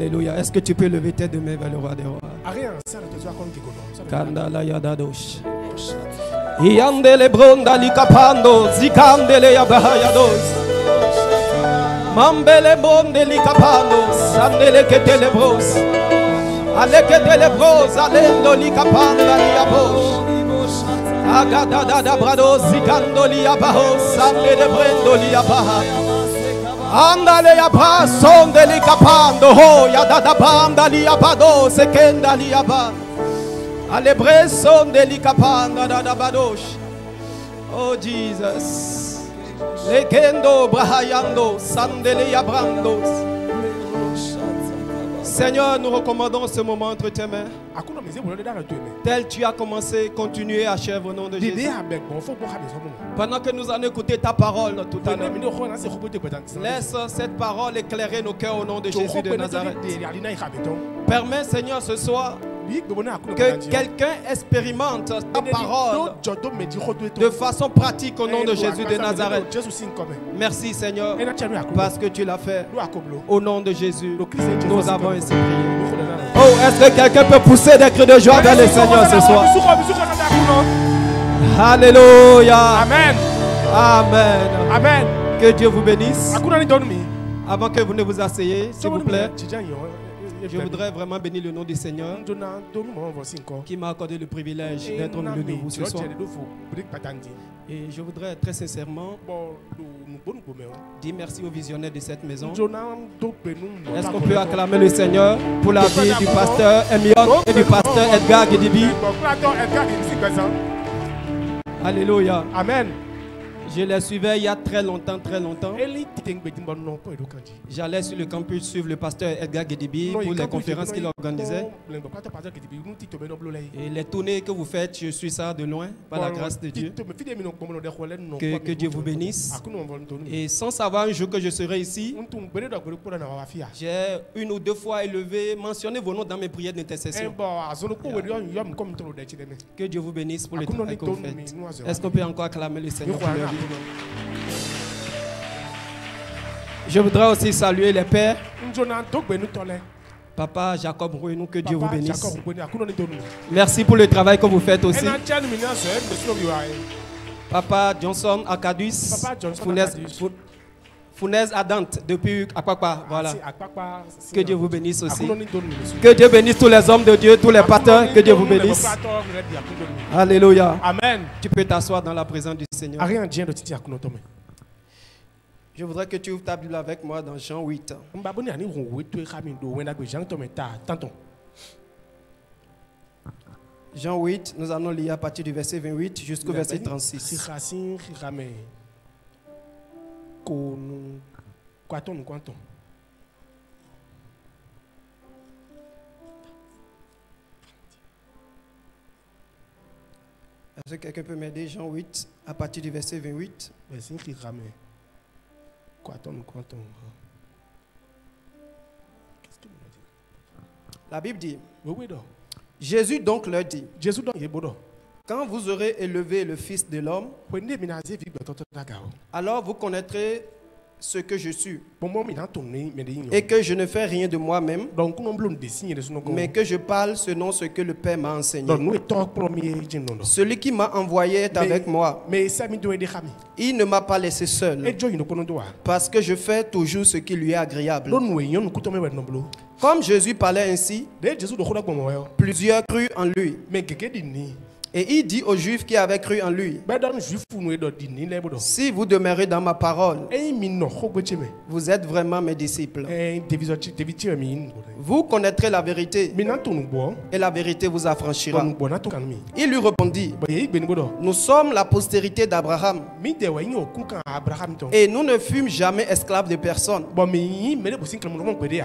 Alléluia. Est-ce que tu peux lever tes deux mains vers le roi des rois? Kandala yadadosh. Yandele bronda likapando, zikandele yabahayados. Mambele bonde likapando, sandele ketele bros. Aleketele bros, alendo likapanda liabosh. Agadada brado, zikando liabaho, sandele brendo liabaha. Andale yaba, sonde likapando, ho, yadada banda liabado, sekenda liaba. Alebre sonde likapanda dada badosh. Oh Jesus. Lekendo brahayando, sandele yabrandos. Seigneur, nous recommandons ce moment entre tes mains. Tel tu as commencé, continuez à achève au nom de Jésus. Pendant que nous allons écouter ta parole tout à l'heure, laisse cette parole éclairer nos cœurs au nom de Jésus de Nazareth. Permets, Seigneur, ce soir que quelqu'un expérimente ta parole de façon pratique au nom de Jésus de Nazareth. Merci Seigneur parce que tu l'as fait. Au nom de Jésus, nous avons ainsi prié. Oh, est-ce que quelqu'un peut pousser des cris de joie vers le Seigneur ce soir? Alléluia. Amen. Amen. Amen. Que Dieu vous bénisse. Avant que vous ne vous asseyez, s'il vous plaît, je voudrais vraiment bénir le nom du Seigneur qui m'a accordé le privilège d'être au milieu de vous ce soir. Et je voudrais très sincèrement dire merci aux visionnaires de cette maison. Est-ce qu'on peut acclamer le Seigneur pour la vie du pasteur Emion et du pasteur Edgar Guedibi? Alléluia. Amen. Je les suivais il y a très longtemps, J'allais sur le campus suivre le pasteur Edgar Guedibi pour les conférences qu'il organisait. Et les tournées que vous faites, je suis ça de loin, par la grâce de Dieu. Que Dieu vous bénisse. Et sans savoir un jour que je serai ici, j'ai une ou deux fois mentionné vos noms dans mes prières d'intercession. Que Dieu vous bénisse pour le travail que vous faites. Est-ce qu'on peut encore acclamer le Seigneur pour leur vie? Je voudrais aussi saluer les pères. Papa Jacob Rouenou, que Dieu vous bénisse. Merci pour le travail que vous faites aussi. Papa Johnson Akadus, Founès Adante depuis Akpakpa. Voilà. Que Dieu vous bénisse aussi. Que Dieu bénisse tous les hommes de Dieu, tous les pasteurs. Que Dieu vous bénisse. Alléluia. Amen. Tu peux t'asseoir dans la présence du Seigneur. Je voudrais que tu ouvres ta Bible avec moi dans Jean 8. Jean 8, nous allons lire à partir du verset 28 jusqu'au verset 36. Est-ce que quelqu'un peut m'aider? Jean 8, à partir du verset 28. La Bible dit, Jésus donc leur dit, quand vous aurez élevé le Fils de l'homme, alors vous connaîtrez ce que je suis et que je ne fais rien de moi-même, mais que je parle selon ce que le Père m'a enseigné. Celui qui m'a envoyé est avec moi. Il ne m'a pas laissé seul parce que je fais toujours ce qui lui est agréable. Comme Jésus parlait ainsi, plusieurs crurent en lui. Et il dit aux Juifs qui avaient cru en lui, si vous demeurez dans ma parole, vous êtes vraiment mes disciples. Vous connaîtrez la vérité et la vérité vous affranchira. Il lui répondit, nous sommes la postérité d'Abraham et nous ne fûmes jamais esclaves de personne.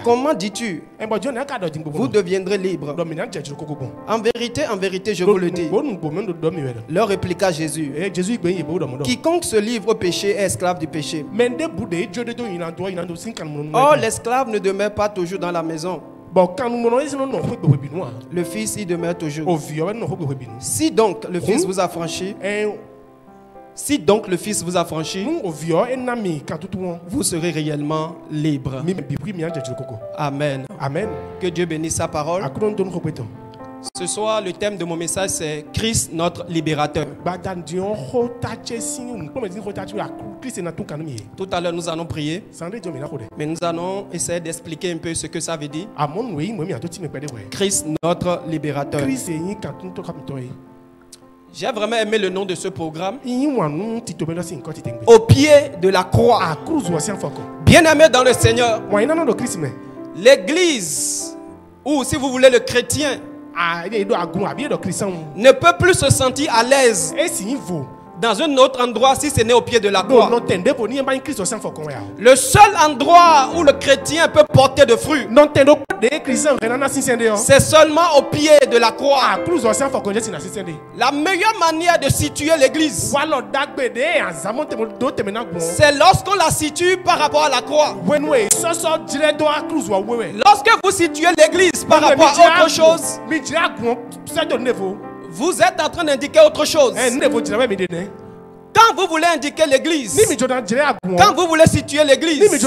Comment dis-tu, vous deviendrez libres? En vérité, je vous le dis. Leur répliqua Jésus, quiconque se livre au péché est esclave du péché. Or, l'esclave ne demeure pas toujours dans la maison. Le Fils y demeure toujours. Si donc le Fils vous a franchi, Si donc le Fils vous a franchi, vous serez réellement libre. Amen. Amen. Que Dieu bénisse sa parole. Ce soir, le thème de mon message, c'est Christ, notre libérateur. Tout à l'heure, nous allons prier, mais nous allons essayer d'expliquer un peu ce que ça veut dire. Christ, notre libérateur. J'ai vraiment aimé le nom de ce programme. Au pied de la croix. Bien-aimé dans le Seigneur, l'Église, ou si vous voulez le chrétien, ne peut plus se sentir à l'aise dans un autre endroit si ce n'est au pied de la croix. Le seul endroit où le chrétien peut porter de fruits, c'est seulement au pied de la croix. La meilleure manière de situer l'église, c'est lorsqu'on la situe par rapport à la croix. Lorsque vous situez l'église par rapport à autre chose, vous êtes en train d'indiquer autre chose. Quand vous voulez indiquer l'église, quand vous voulez situer l'église,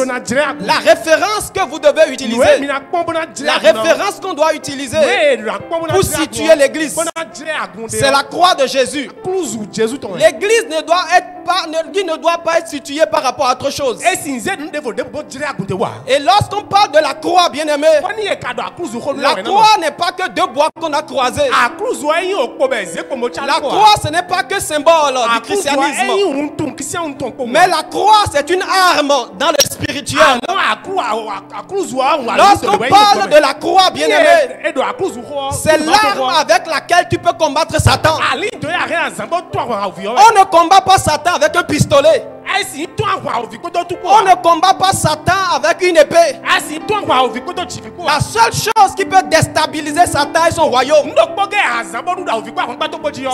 la référence que vous devez utiliser, la référence qu'on doit utiliser pour situer l'église, c'est la croix de Jésus. L'église ne doit pas être située par rapport à autre chose. Et lorsqu'on parle de la croix, bien aimé, la croix n'est pas que deux bois qu'on a croisés. La croix, ce n'est pas que symbole du christianisme. Mais la croix, c'est une arme dans le spirituel. Lorsqu'on parle de la croix, bien aimé, c'est l'arme avec laquelle tu peux combattre Satan. On ne combat pas Satan avec un pistolet. On ne combat pas Satan avec une épée. La seule chose qui peut déstabiliser Satan et son royaume,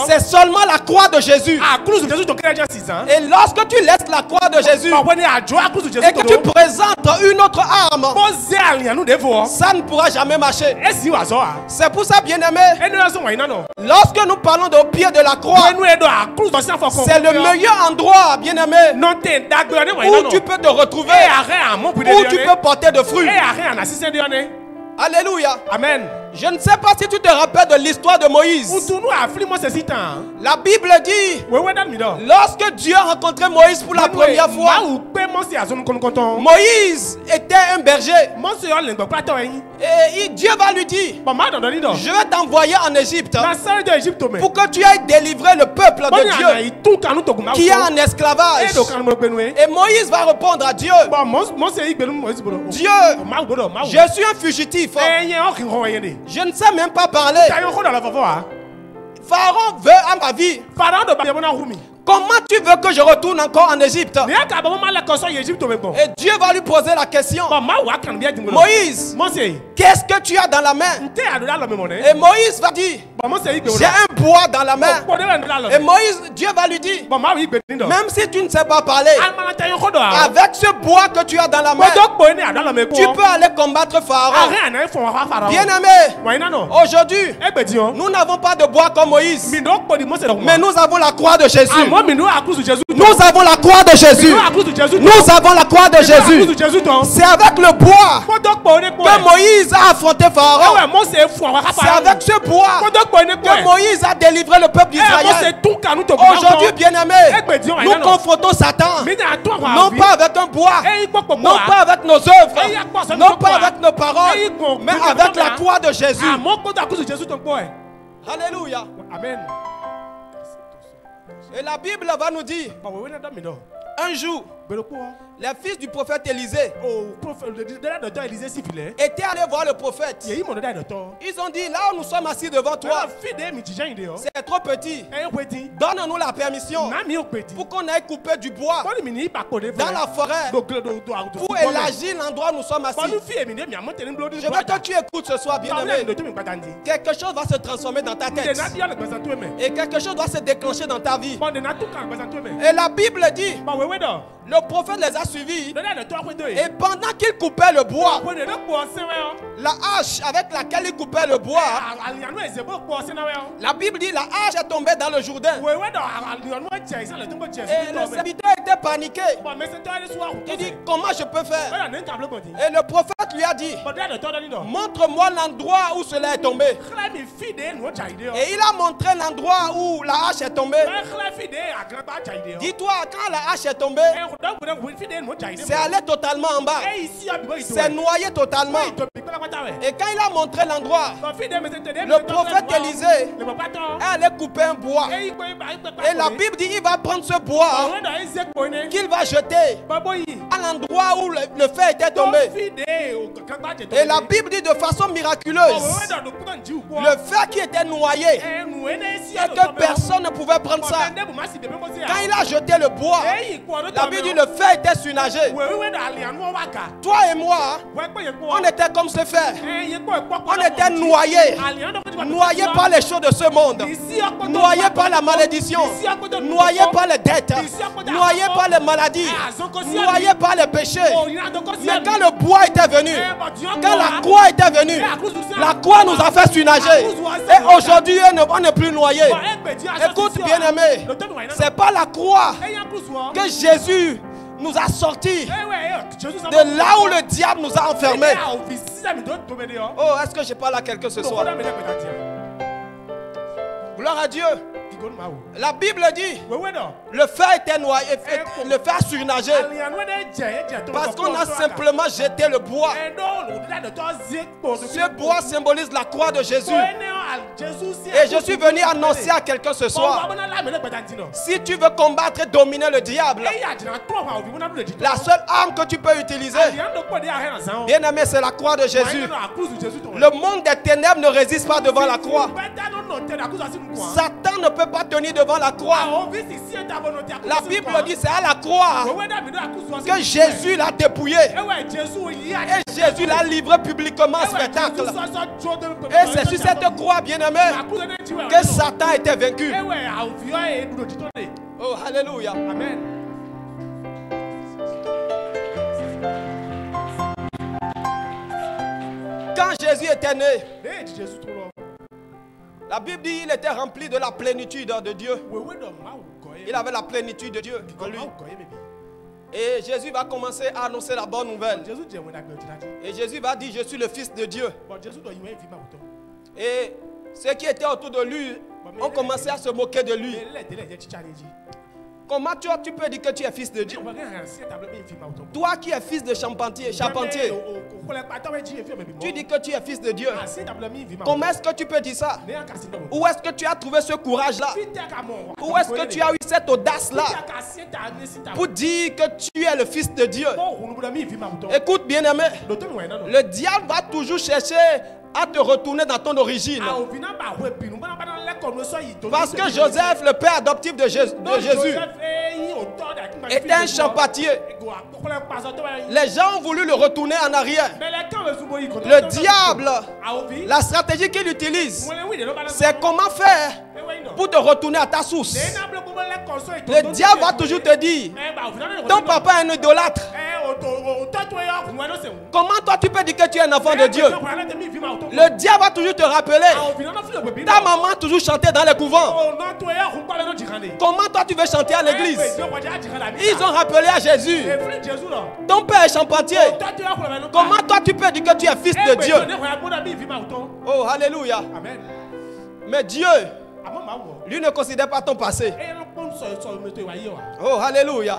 c'est seulement la croix de Jésus. Et lorsque tu laisses la croix de Jésus et que tu présentes une autre arme, ça ne pourra jamais marcher. C'est pour ça, bien aimé, lorsque nous parlons de pied de la croix, c'est le meilleur endroit, bien aimé, où tu peux te retrouver, où tu peux porter de fruits. Alléluia. Amen. Je ne sais pas si tu te rappelles de l'histoire de Moïse. La Bible dit, lorsque Dieu a rencontré Moïse pour la première fois, Moïse était un berger. Et Dieu va lui dire, je vais t'envoyer en Égypte pour que tu ailles délivrer le peuple de Dieu qui est en esclavage. Et Moïse va répondre à Dieu, Dieu, je suis un fugitif. Je ne sais même pas parler. Pharaon veut à ma vie. Comment tu veux que je retourne encore en Égypte? Et Dieu va lui poser la question. Moïse, qu'est-ce que tu as dans la main? Et Moïse va dire, j'ai un bois dans la main. Et Moïse, Dieu va lui dire, même si tu ne sais pas parler, avec ce bois que tu as dans la main, tu peux aller combattre Pharaon. Bien aimé, aujourd'hui, nous n'avons pas de bois comme Moïse, mais nous avons la croix de Jésus. Nous avons la croix de Jésus. Nous avons la croix de Jésus. C'est avec le bois que Moïse a affronté Pharaon. C'est avec ce bois que Moïse a délivré le peuple d'Israël. Aujourd'hui, bien-aimés, nous confrontons Satan, non pas avec un bois, non pas avec nos œuvres, non pas avec nos paroles, mais avec la croix de Jésus. Alléluia. Amen. Et la Bible va nous dire, un jour, les fils du prophète Élisée étaient allés voir le prophète. Ils ont dit, là où nous sommes assis devant toi, c'est trop petit. Donne-nous la permission pour qu'on aille couper du bois dans la forêt pour élargir l'endroit où nous sommes assis. Je veux que tu écoutes ce soir, bien-aimé. Quelque chose va se transformer dans ta tête. Et quelque chose doit se déclencher dans ta vie. Et la Bible dit, le prophète les a suivi. Et pendant qu'il coupait le bois, la hache avec laquelle il coupait le bois, la Bible dit la hache est tombée dans le Jourdain. Et le serviteur était paniqué. Il dit, comment je peux faire? Et le prophète lui a dit, montre-moi l'endroit où cela est tombé. Et il a montré l'endroit où la hache est tombée. Dis-toi, quand la hache est tombée, c'est allé totalement en bas. C'est noyé totalement. Et quand il a montré l'endroit, le prophète Élisée est allé couper un bois. Et la Bible dit, il va prendre ce bois qu'il va jeter à l'endroit où le feu était tombé. Et la Bible dit de façon miraculeuse, le feu qui était noyé et que personne ne pouvait prendre ça. Quand il a jeté le bois, la Bible dit le feu était surnagé. Toi et moi, on était comme ce fer. On était noyés. Noyés par les choses de ce monde. Noyés par la malédiction. Noyés par les dettes. Noyés par les maladies. Noyés par les péchés. Mais quand le bois était venu, quand la croix était venue, la croix nous a fait surnager. Et aujourd'hui, on n'est plus noyés. Écoute, bien-aimé, c'est pas la croix que Jésus nous a sortis de là où le diable nous a enfermés. Oh, est-ce que je parle à quelqu'un ce soir? Gloire à Dieu. La Bible dit le fer était noyé, le fer surnagé parce qu'on a simplement jeté le bois. Ce bois symbolise la croix de Jésus. Et je suis venu annoncer à quelqu'un ce soir, si tu veux combattre et dominer le diable, la seule arme que tu peux utiliser, bien aimé, c'est la croix de Jésus. Le monde des ténèbres ne résiste pas devant la croix. Satan ne peut pas tenir devant la croix. La Bible dit c'est à la croix que Jésus l'a dépouillé. Et Jésus l'a livré publiquement en spectacle. Et c'est sur cette croix, bien-aimé, que Satan était vaincu. Oh, alléluia. Amen. Quand Jésus était né, la Bible dit qu'il était rempli de la plénitude de Dieu. Il avait la plénitude de Dieu en lui. Et Jésus va commencer à annoncer la bonne nouvelle. Et Jésus va dire, je suis le Fils de Dieu. Et ceux qui étaient autour de lui ont commencé à se moquer de lui. Comment tu peux dire que tu es fils de Dieu? Toi qui es fils de charpentier, tu dis que tu es fils de Dieu. Comment est-ce que tu peux dire ça? Où est-ce que tu as trouvé ce courage-là? Où est-ce que tu as eu cette audace-là pour dire que tu es le fils de Dieu? Écoute, bien-aimé, le diable va toujours chercher à te retourner dans ton origine. Parce que Joseph, le père adoptif de Jésus, était un charpentier. Les gens ont voulu le retourner en arrière. Le diable, la stratégie qu'il utilise, c'est comment faire pour te retourner à ta source. Le diable va toujours te dire, ton papa est un idolâtre. Comment toi tu peux dire que tu es un enfant de Dieu? Le diable va toujours te rappeler, ta maman a toujours chanté dans les couvents. Comment toi tu veux chanter à l'église? Ils ont rappelé à Jésus, ton père est charpentier. Comment toi tu peux dire que tu es fils de Dieu? Oh, alléluia. Mais Dieu, lui ne considère pas ton passé. Oh, alléluia.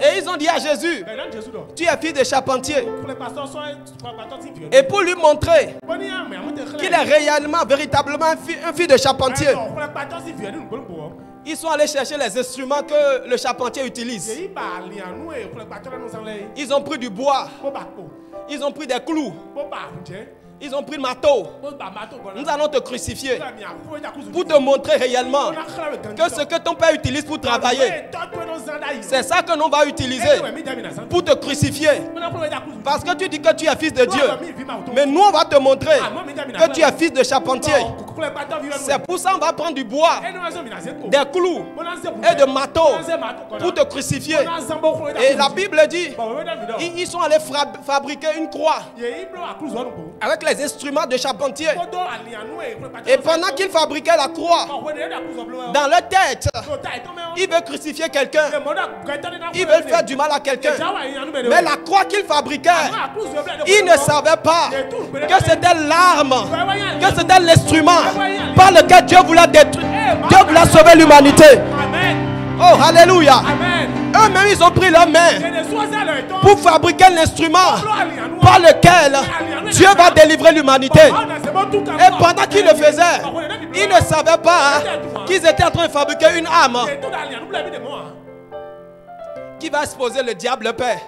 Et ils ont dit à Jésus, tu es fils de charpentier. Et pour lui montrer qu'il est réellement, véritablement un fils de charpentier, ils sont allés chercher les instruments que le charpentier utilise. Ils ont pris du bois. Ils ont pris des clous. Ils ont pris le marteau. Nous allons te crucifier pour te montrer réellement que ce que ton père utilise pour travailler, c'est ça que nous va utiliser pour te crucifier. Parce que tu dis que tu es fils de Dieu. Mais nous, on va te montrer que tu es fils de charpentier. C'est pour ça qu'on va prendre du bois, des clous et de marteaux pour te crucifier. Et la Bible dit, ils sont allés fabriquer une croix avec les instruments de charpentier. Et pendant qu'ils fabriquaient la croix, dans leur tête, ils veulent crucifier quelqu'un. Ils veulent faire du mal à quelqu'un. Mais la croix qu'ils fabriquaient, ils ne savaient pas que c'était l'arme, que c'était l'instrument par lequel Dieu voulait détruire, Dieu voulait sauver l'humanité. Oh, alléluia. Eux-mêmes, ils ont pris leurs mains pour fabriquer l'instrument par lequel Dieu va délivrer l'humanité. Et pendant qu'ils le faisaient, ils ne savaient pas qu'ils étaient en train de fabriquer une arme qui va exposer le diable le Père.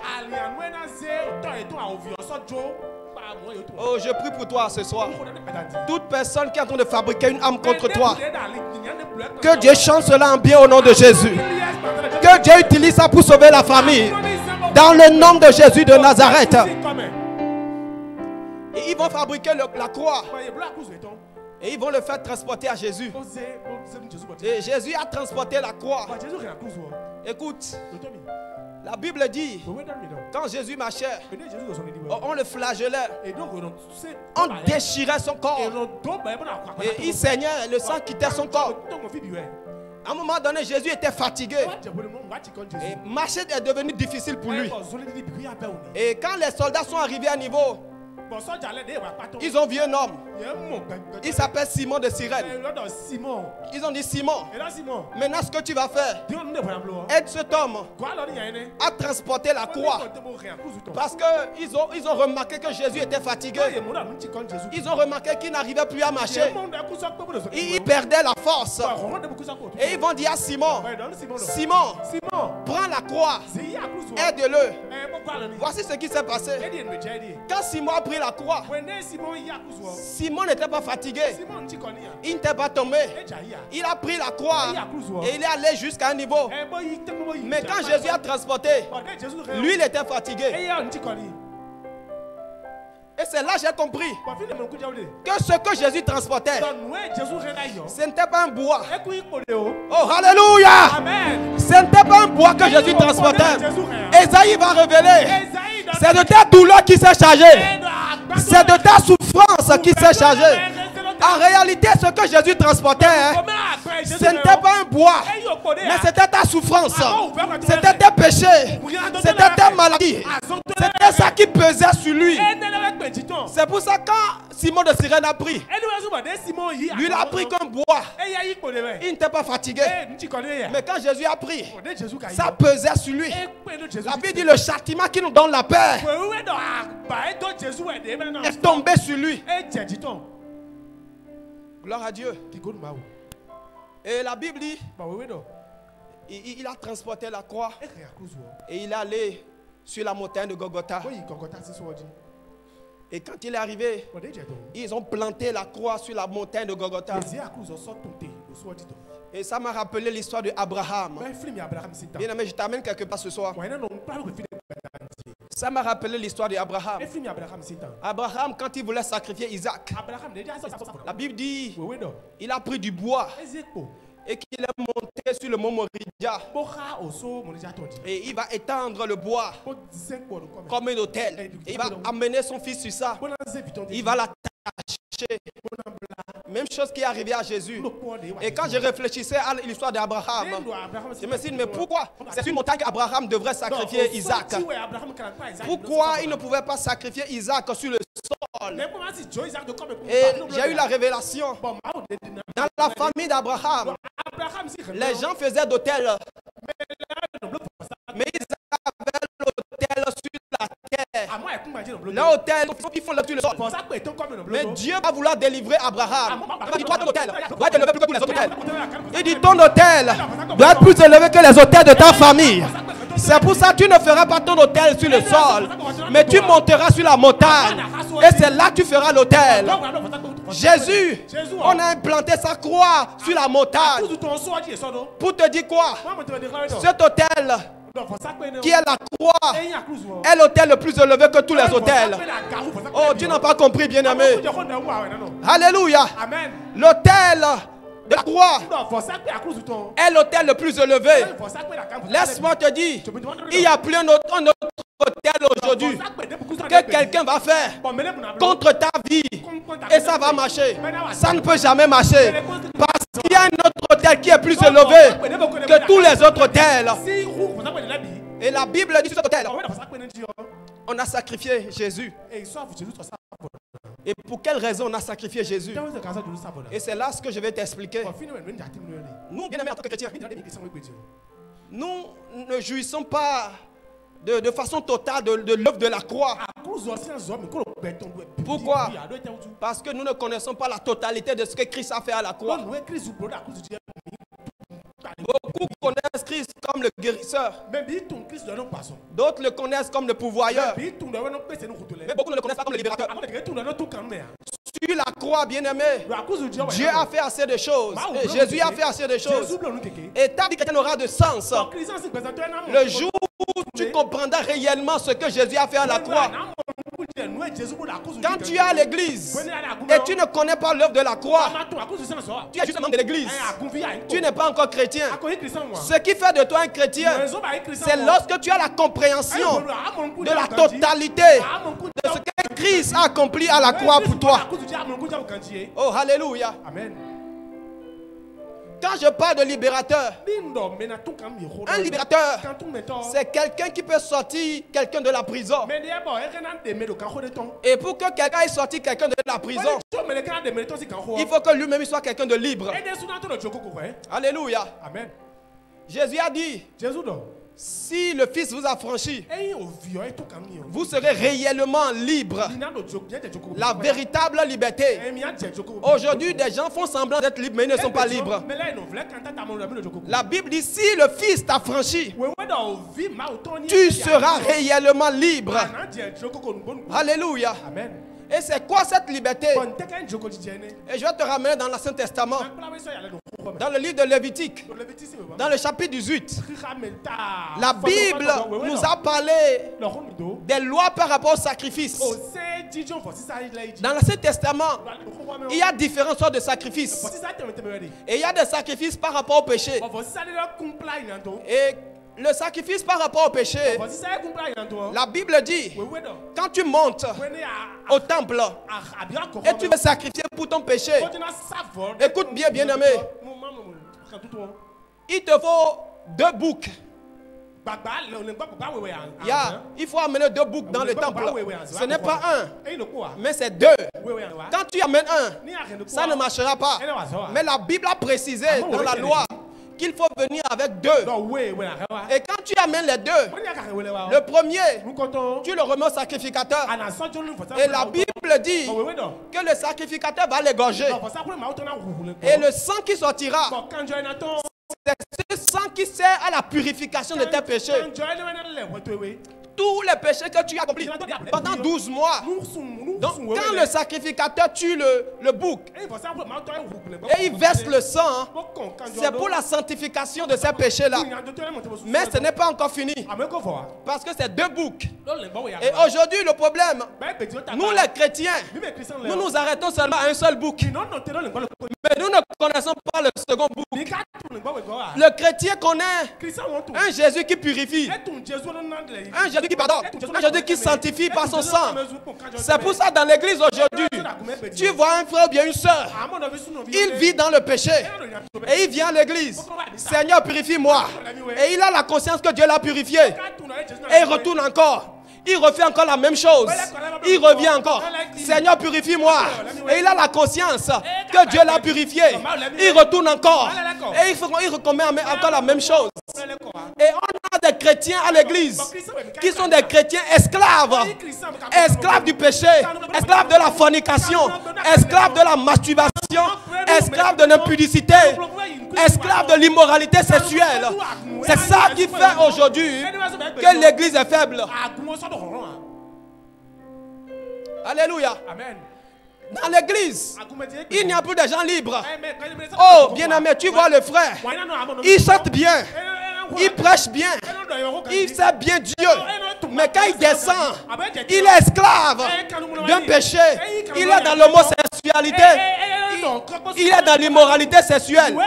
Oh, je prie pour toi ce soir. Toute personne qui est en train de fabriquer une arme contre toi, que Dieu change cela en bien au nom de Jésus. Que Dieu utilise ça pour sauver la famille. Dans le nom de Jésus de Nazareth. Et ils vont fabriquer la croix. Et ils vont le faire transporter à Jésus. Et Jésus a transporté la croix. Écoute, la Bible dit, quand Jésus marchait, on le flagellait, on déchirait son corps, et il saignait, le sang quittait son corps. À un moment donné, Jésus était fatigué. Et marcher est devenu difficile pour lui. Et quand les soldats sont arrivés à niveau, ils ont vu un homme. Il s'appelle Simon de Cyrène. Ils ont dit, Simon, maintenant ce que tu vas faire, aide cet homme à transporter la croix. Parce qu'ils ont remarqué que Jésus était fatigué. Ils ont remarqué qu'il n'arrivait plus à marcher. Il perdait la force. Et ils vont dire à Simon, Simon, prends la croix, aide-le. Voici ce qui s'est passé. Quand Simon a pris la croix, Simon n'était pas fatigué, il n'était pas tombé, il a pris la croix et il est allé jusqu'à un niveau. Mais quand Jésus a transporté, lui il était fatigué. Et c'est là que j'ai compris que ce que Jésus transportait, ce n'était pas un bois. Oh, alléluia! Ce n'était pas un bois que Jésus transportait. Esaïe va révéler, c'est de ta douleur qui s'est chargé. C'est de ta souffrance qui s'est chargée. En réalité, ce que Jésus transportait, ce n'était pas un bois, mais c'était ta souffrance, c'était tes péchés, c'était tes maladies. C'était ça qui pesait sur lui. C'est pour ça que quand Simon de Cyrène a pris, lui il a pris comme bois. Il n'était pas fatigué. Mais quand Jésus a pris, ça pesait sur lui. La Bible dit le châtiment qui nous donne la paix est tombé sur lui. Gloire à Dieu. Et la Bible dit, il a transporté la croix et il est allé sur la montagne de Golgotha. Et quand il est arrivé, ils ont planté la croix sur la montagne de Golgotha. Et ça m'a rappelé l'histoire d'Abraham. Bien aimé, je t'amène quelque part ce soir. Ça m'a rappelé l'histoire d'Abraham. Abraham, quand il voulait sacrifier Isaac, la Bible dit, il a pris du bois et qu'il est monté sur le mont Moriah. Et il va étendre le bois comme un autel. Et il va amener son fils sur ça. Il va l'attacher. Même chose qui est arrivée à Jésus. Et quand je réfléchissais à l'histoire d'Abraham, je me suis dit, mais pourquoi c'est une montagne qu'Abraham devrait sacrifier Isaac? Pourquoi il ne pouvait pas sacrifier Isaac sur le sol? Et j'ai eu la révélation. Dans la famille d'Abraham, les gens faisaient d'autel. Mais ils avaient l'autel sur la terre. L'autel, ils font le sol. Mais Dieu va vouloir délivrer Abraham. Il dit, toi, ton autel doit être élevé plus que les autres autels. Il dit, ton autel doit être plus élevé que les autels de ta famille. C'est pour ça que tu ne feras pas ton autel sur le sol, mais tu monteras sur la montagne. Et c'est là que tu feras l'autel. Jésus, on a implanté sa croix sur la montagne. Pour te dire quoi? Cet autel qui est la croix, est l'autel le plus élevé que tous les autels. Oh, tu n'as pas compris, bien-aimé. Alléluia. L'autel de la croix est l'autel le plus élevé. Laisse-moi te dire, il n'y a plus un autre autel aujourd'hui que quelqu'un va faire contre ta vie et ça va marcher. Ça ne peut jamais marcher parce qu'il y a un autre autel qui est plus élevé que tous les autres autels. Et la Bible dit sur cet autel, on a sacrifié Jésus. Et pour quelle raison on a sacrifié Jésus? Et c'est là ce que je vais t'expliquer. Nous, bien aimés en tant que chrétiens, nous ne jouissons pas de façon totale de l'œuvre de la croix. Pourquoi? Parce que nous ne connaissons pas la totalité de ce que Christ a fait à la croix. Beaucoup connaissent Christ comme le guérisseur. D'autres le connaissent comme le pourvoyeur. Mais beaucoup ne le connaissent pas comme le libérateur. Sur la croix, bien-aimé, Dieu a fait assez de choses. Et Jésus a fait assez de choses. Et ta vie chrétienne aura de sens le jour où tu comprendras réellement ce que Jésus a fait à la croix. Quand tu es à l'église et tu ne connais pas l'œuvre de la croix, tu es juste un membre de l'église. Tu n'es pas encore chrétien. Ce qui fait de toi un chrétien, c'est lorsque tu as la compréhension de la totalité de ce que Christ a accompli à la croix pour toi. Oh, alléluia. Amen. Quand je parle de libérateur, un libérateur, c'est quelqu'un qui peut sortir quelqu'un de la prison. Et pour que quelqu'un ait sorti quelqu'un de la prison, il faut que lui-même soit quelqu'un de libre. Alléluia. Amen. Jésus a dit, si le Fils vous a franchi, vous serez réellement libre. La véritable liberté. Aujourd'hui, des gens font semblant d'être libres, mais ils ne sont pas libres. La Bible dit, si le Fils t'a franchi, tu seras réellement libre. Alléluia. Amen. Et c'est quoi cette liberté? Et je vais te ramener dans l'Ancien Testament, dans le livre de Lévitique, dans le chapitre 18. La Bible nous a parlé des lois par rapport au sacrifice. Dans l'Ancien Testament, il y a différentes sortes de sacrifices. Et il y a des sacrifices par rapport au péché. Et le sacrifice par rapport au péché, la Bible dit, quand tu montes au temple et tu veux sacrifier pour ton péché, écoute bien, bien-aimé, il te faut 2 boucs. Il faut amener 2 boucs dans le temple. Ce n'est pas un, mais c'est 2. Quand tu amènes un, ça ne marchera pas. Mais la Bible a précisé dans la loi qu'il faut venir avec 2. Et quand tu amènes les 2, le premier, tu le remets au sacrificateur. Et la Bible dit que le sacrificateur va l'égorger. Et le sang qui sortira, c'est ce sang qui sert à la purification de tes péchés. Tous les péchés que tu as accomplis pendant 12 mois. Donc, quand le sacrificateur tue le bouc et il verse le sang, c'est pour la sanctification de ces péchés-là. Mais ce n'est pas encore fini. Parce que c'est 2 boucs. Et aujourd'hui, le problème, nous les chrétiens, nous nous arrêtons seulement à un seul bouc. Mais nous ne connaissons pas le second bouc. Le chrétien connaît un Jésus qui purifie, un Jésus qui pardonne, un Jésus qui sanctifie par son sang. C'est pour ça dans l'église aujourd'hui, tu vois un frère ou bien une soeur, il vit dans le péché et il vient à l'église. Seigneur, purifie-moi. Et il a la conscience que Dieu l'a purifié. Et il retourne encore. Il refait encore la même chose. Il revient encore. Seigneur, purifie-moi. Et il a la conscience que Dieu l'a purifié. Il retourne encore. Et il recommence encore la même chose. Et on a des chrétiens à l'église qui sont des chrétiens esclaves. Esclaves du péché. Esclaves de la fornication. Esclaves de la masturbation. Esclaves de l'impudicité. Esclaves de l'immoralité sexuelle. C'est ça qui fait aujourd'hui que l'église est faible. Alléluia. Amen. Dans l'église, il n'y a plus de gens libres. Oh, bien-aimé, tu vois le frère. Il chante bien. Il prêche bien. Il sait bien Dieu. Mais quand il descend, il est esclave d'un péché. Il est dans l'homosexualité. Il est dans l'immoralité sexuelle.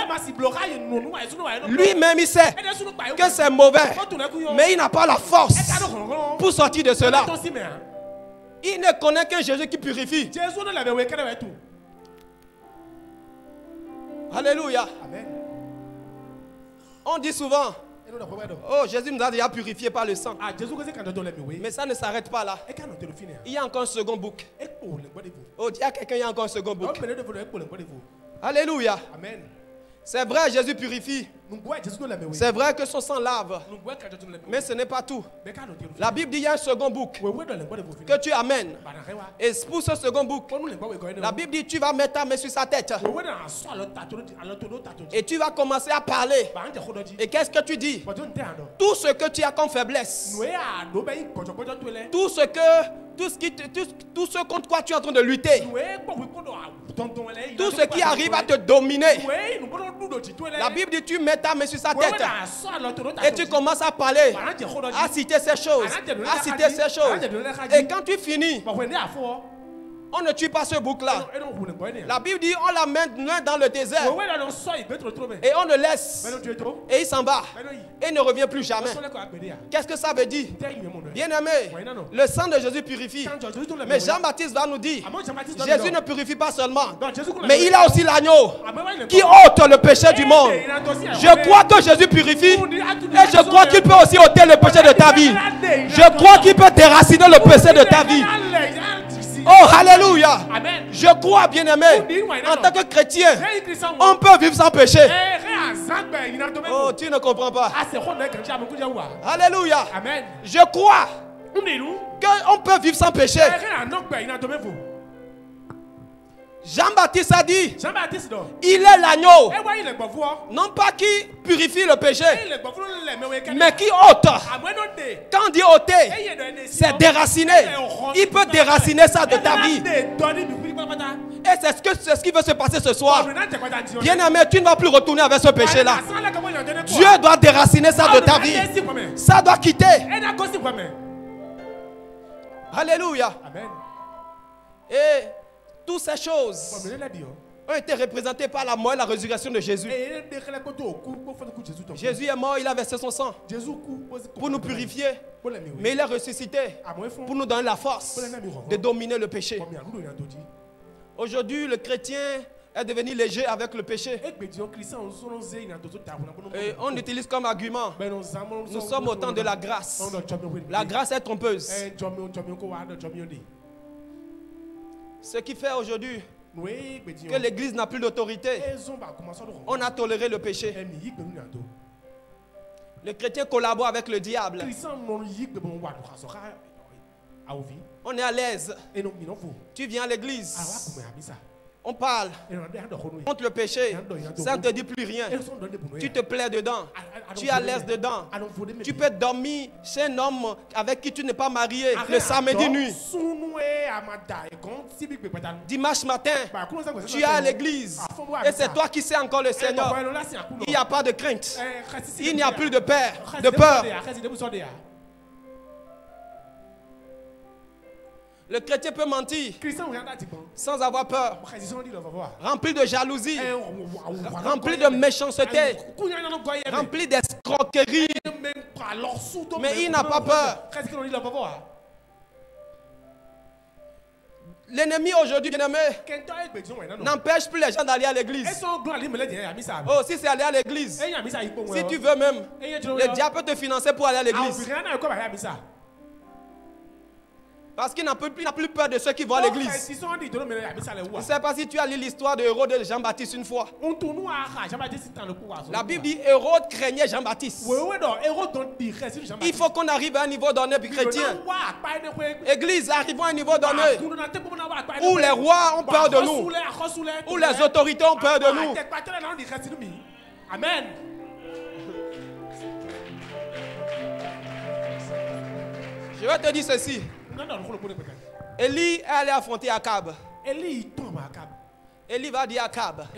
Lui-même, il sait que c'est mauvais. Mais il n'a pas la force pour sortir de cela. Il ne connaît qu'un Jésus qui purifie. Alléluia. On dit souvent, oh, Jésus nous a déjà purifié par le sang. Mais ça ne s'arrête pas là. Il y a encore un second bouc. Oh, il y a quelqu'un, il y a encore un second bouc. Alléluia. Amen. C'est vrai, Jésus purifie. C'est vrai que son sang lave. Mais ce n'est pas tout. La Bible dit qu'il y a un second bouc que tu amènes. Et pour ce second bouc, la Bible dit tu vas mettre ta main sur sa tête. Et tu vas commencer à parler. Et qu'est-ce que tu dis? Tout ce que tu as comme faiblesse. Tout ce contre quoi tu es en train de lutter. Tout ce qui arrive à te dominer. La Bible dit tu mets ta main sur sa tête et tu commences à parler, à citer ces choses, à citer ces choses. Et quand tu finis, on ne tue pas ce bouc-là. La Bible dit on l'amène loin dans le désert. Et on le laisse. Et il s'en va. Et il ne revient plus jamais. Qu'est-ce que ça veut dire? Bien-aimé, le sang de Jésus purifie. Mais Jean-Baptiste va nous dire, Jésus ne purifie pas seulement, mais il a aussi l'agneau qui ôte le péché du monde. Je crois que Jésus purifie. Et je crois qu'il peut aussi ôter le péché de ta vie. Je crois qu'il peut déraciner le péché de ta vie. Oh, alléluia. Amen. Je crois, bien-aimé, en tant que chrétien, on peut vivre sans péché. Oh, tu ne comprends pas. Alléluia. Amen. Je crois qu'on peut vivre sans péché. Jean-Baptiste a dit, il est l'agneau, non pas qui purifie le péché, mais qui ôte. Quand on dit ôter, c'est déraciner. Il peut déraciner ça de ta vie. Et c'est ce qui veut se passer ce soir. Bien-aimé, tu ne vas plus retourner avec ce péché-là. Dieu doit déraciner ça de ta vie. Ça doit quitter. Alléluia. Amen. Et toutes ces choses ont été représentées par la mort et la résurrection de Jésus. Jésus est mort, il a versé son sang pour nous purifier. Mais il est ressuscité pour nous donner la force de dominer le péché. Aujourd'hui, le chrétien est devenu léger avec le péché. Et on utilise comme argument, nous sommes au temps de la grâce. La grâce est trompeuse. Ce qui fait aujourd'hui que l'Église n'a plus d'autorité. On a toléré le péché. Le chrétien collabore avec le diable. On est à l'aise. Tu viens à l'église. On parle contre le péché. Ça ne te dit plus rien. Tu te plais dedans. Tu es à l'aise dedans. Tu peux dormir chez un homme avec qui tu n'es pas marié le samedi nuit. Dimanche matin, tu es à l'église. Et c'est toi qui sais encore le Seigneur. Il n'y a pas de crainte. Il n'y a plus de peur. Le chrétien peut mentir sans avoir peur, rempli de jalousie, rempli de méchanceté, rempli d'escroquerie, mais il n'a pas peur. L'ennemi aujourd'hui, n'empêche plus les gens d'aller à l'église. Oh, si c'est aller à l'église, si tu veux même, le diable peut te financer pour aller à l'église. Parce qu'il n'a plus peur de ceux qui vont à l'église. Je ne sais pas si tu as lu l'histoire de Hérode et Jean-Baptiste une fois. La Bible dit Hérode craignait Jean-Baptiste. Il faut qu'on arrive à un niveau donné chrétien. Église, arrivons à un niveau donné où les rois ont peur de nous, où les autorités ont peur de nous. Amen. Je vais te dire ceci. Élie est allé affronter Akab. Élie va dire à Akab,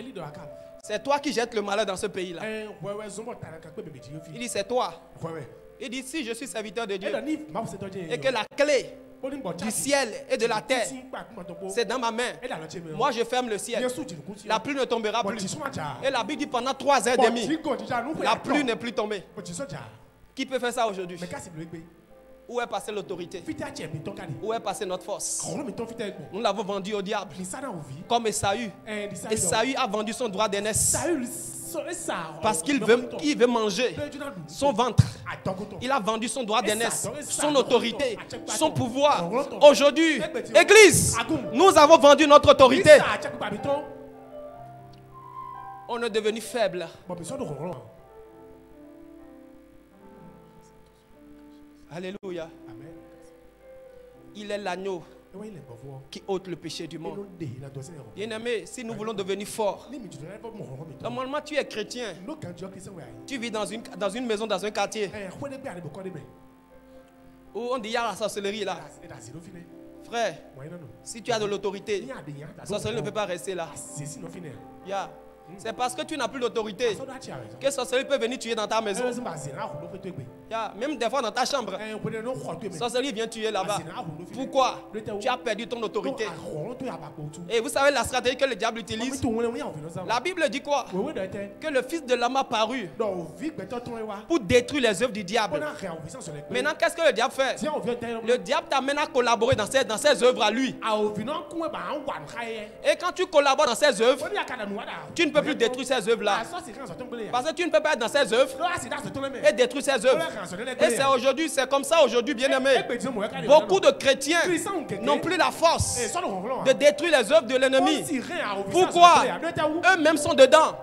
C'est toi qui jettes le malheur dans ce pays-là. Il dit, c'est toi. Il dit, si je suis serviteur de Dieu et que la clé du ciel et de la terre, c'est dans ma main, moi je ferme le ciel. La pluie ne tombera plus. Et la Bible dit pendant 3h30, la pluie n'est plus tombée. Qui peut faire ça aujourd'hui? Où est passée l'autorité? Où est passée notre force? Nous l'avons vendu au diable. Comme Esaü. Esaü a vendu son droit d'aînesse. Parce qu'il veut manger son ventre. Il a vendu son droit d'aînesse, son autorité, son pouvoir. Aujourd'hui, Église, nous avons vendu notre autorité. On est devenu faible. Alléluia. Il est l'agneau qui ôte le péché du monde. Bien-aimé, si nous voulons devenir forts, normalement tu es chrétien. Tu vis dans une maison, dans un quartier où on dit il y a la sorcellerie là. Frère, si tu as de l'autorité, la sorcellerie ne peut pas rester là. C'est parce que tu n'as plus d'autorité que sorcellerie peut venir tuer dans ta maison. Même des fois dans ta chambre, sorcellerie vient tuer là-bas. Pourquoi? Tu as perdu ton autorité. Et vous savez la stratégie que le diable utilise? La Bible dit quoi? Que le Fils de l'homme a paru pour détruire les œuvres du diable. Maintenant, qu'est-ce que le diable fait? Le diable t'amène à collaborer dans ses œuvres à lui. Et quand tu collabores dans ses œuvres, tu ne peux plus détruire ces œuvres-là. Parce que tu ne peux pas être dans ces œuvres et détruire ces œuvres. Et c'est aujourd'hui, c'est comme ça aujourd'hui, bien-aimés. Beaucoup de chrétiens n'ont plus la force de détruire les œuvres de l'ennemi. Pourquoi? Eux-mêmes sont dedans.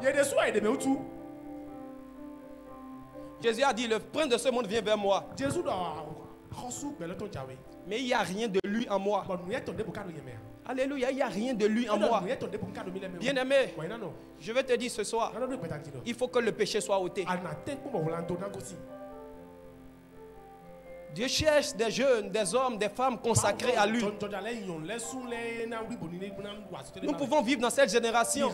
Jésus a dit, le prince de ce monde vient vers moi. Mais il n'y a rien de lui en moi. Alléluia, il n'y a rien de lui en moi. Bien-aimé, je vais te dire ce soir, il faut que le péché soit ôté. Dieu cherche des jeunes, des hommes, des femmes consacrés à lui. Nous pouvons vivre dans cette génération.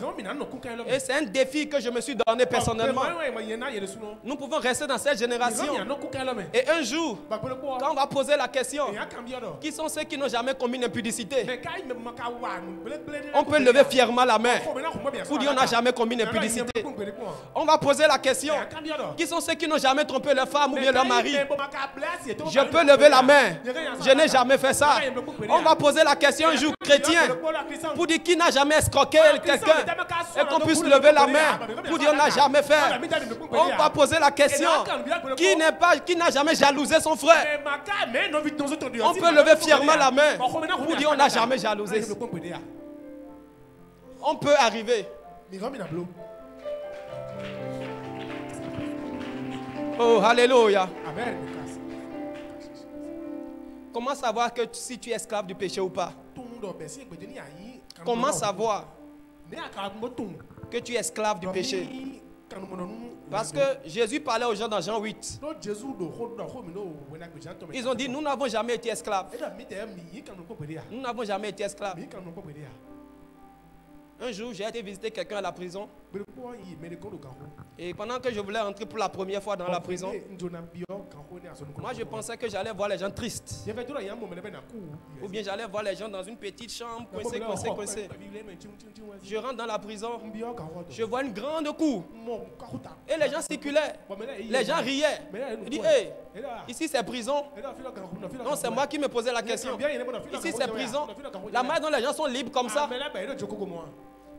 Et c'est un défi que je me suis donné personnellement. Nous pouvons rester dans cette génération. Et un jour, quand on va poser la question, qui sont ceux qui n'ont jamais commis une impudicité? On peut lever fièrement la main pour dire on n'a jamais commis une impudicité. On va poser la question, qui sont ceux qui n'ont jamais trompé leur femme ou bien leur mari? Je peux lever la main. Je n'ai jamais fait ça. On va poser la question un jour, chrétien, pour dire qui n'a jamais escroqué quelqu'un et qu'on puisse lever la main pour dire on n'a jamais fait. On va poser la question, qui n'a jamais jalousé son frère? On peut lever fièrement la main pour dire on n'a jamais jalousé. On peut arriver. Oh, alléluia. Comment savoir que si tu es esclave du péché ou pas? Comment savoir que tu es esclave du péché? Parce que Jésus parlait aux gens dans Jean 8. Ils ont dit, nous n'avons jamais été esclaves. Nous n'avons jamais été esclaves. Un jour, j'ai été visiter quelqu'un à la prison. Et pendant que je voulais rentrer pour la première fois dans la prison, moi je pensais que j'allais voir les gens tristes. Ou bien j'allais voir les gens dans une petite chambre, coincés. Je rentre dans la prison, je vois une grande cour. Et les gens circulaient, les gens riaient. Ils disent, hey, ici c'est prison. Non, c'est moi qui me posais la question. Ici c'est prison. La manière dont les gens sont libres comme ça.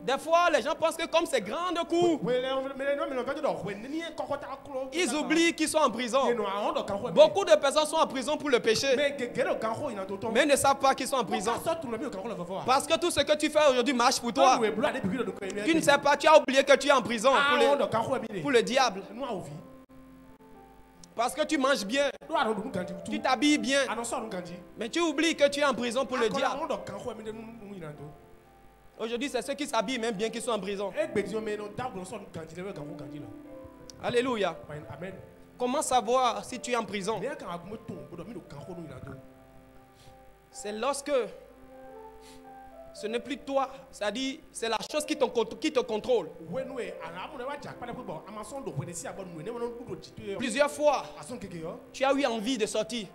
Des fois, les gens pensent que comme c'est grande cour, ils oublient qu'ils sont en prison. Beaucoup de personnes sont en prison pour le péché, mais ne savent pas qu'ils sont en prison. Parce que tout ce que tu fais aujourd'hui marche pour toi. Tu ne sais pas, tu as oublié que tu es en prison pour le diable. Parce que tu manges bien, tu t'habilles bien, mais tu oublies que tu es en prison pour le diable. Aujourd'hui, c'est ceux qui s'habillent même bien qui sont en prison. Alléluia. Amen. Comment savoir si tu es en prison? C'est lorsque Ce n'est plus toi, c'est-à-dire c'est la chose qui te contrôle. Plusieurs fois, tu as eu envie de sortir,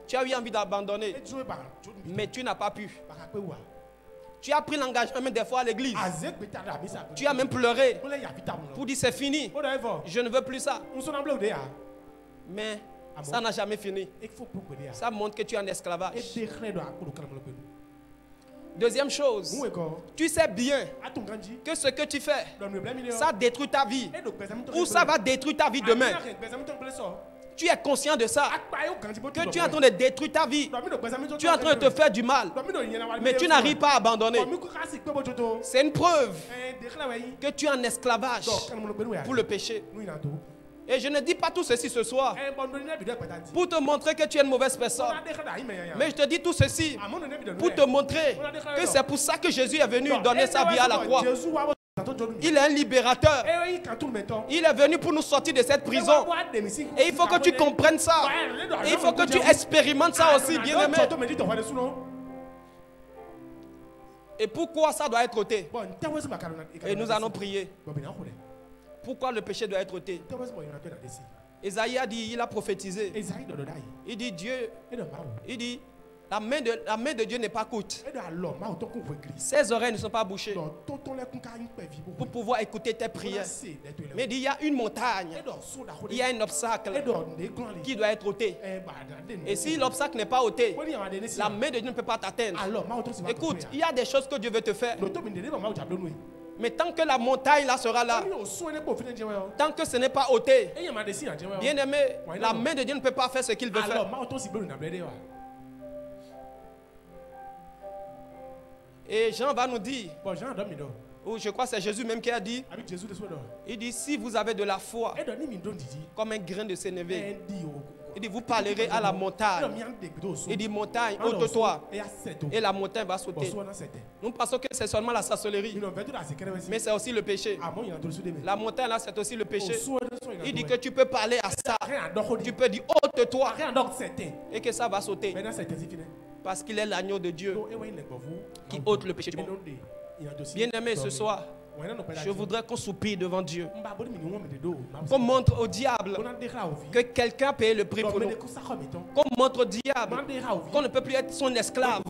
tu as eu envie d'abandonner, mais tu n'as pas pu. Tu as pris l'engagement même des fois à l'église. Tu as même pleuré pour dire c'est fini, je ne veux plus ça. Mais ça n'a jamais fini. Ça montre que tu es en esclavage. Deuxième chose, tu sais bien que ce que tu fais, ça détruit ta vie. Ou ça va détruire ta vie demain. Tu es conscient de ça, que tu es en train de détruire ta vie. Tu es en train de te faire du mal, mais tu n'arrives pas à abandonner. C'est une preuve que tu es en esclavage pour le péché. Et je ne dis pas tout ceci ce soir pour te montrer que tu es une mauvaise personne. Mais je te dis tout ceci pour te montrer que c'est pour ça que Jésus est venu donner sa vie à la croix. Il est un libérateur. Il est venu pour nous sortir de cette prison. Et il faut que tu comprennes ça. Et il faut que tu expérimentes ça aussi, bien-aimé. Et pourquoi ça doit être ôté? Et nous allons prier. Pourquoi le péché doit être ôté? Esaïe a dit, il a prophétisé. Il dit Dieu, il dit la main de Dieu n'est pas courte. Ses oreilles ne sont pas bouchées pour pouvoir écouter tes prières. Mais il dit, il y a une montagne, il y a un obstacle qui doit être ôté. Et si l'obstacle n'est pas ôté, la main de Dieu ne peut pas t'atteindre. Écoute, il y a des choses que Dieu veut te faire. Mais tant que la montagne là sera là, tant que ce n'est pas ôté, bien aimé, la main de Dieu ne peut pas faire ce qu'il veut faire. Et Jean va nous dire, ou je crois que c'est Jésus même qui a dit, il dit si vous avez de la foi comme un grain de sénévé, il dit vous parlerez à la montagne. Il dit montagne, ôte-toi. Et la montagne va sauter. Nous pensons que c'est seulement la sorcellerie. Mais c'est aussi le péché. La montagne là c'est aussi le péché. Il dit que tu peux parler à ça. Tu peux dire ôte-toi. Et que ça va sauter. Parce qu'il est l'agneau de Dieu qui ôte le péché du monde. Bien aimé, ce soir, je voudrais qu'on soupire devant Dieu, qu'on montre au diable que quelqu'un a payé le prix pour nous, qu'on montre au diable qu'on ne peut plus être son esclave,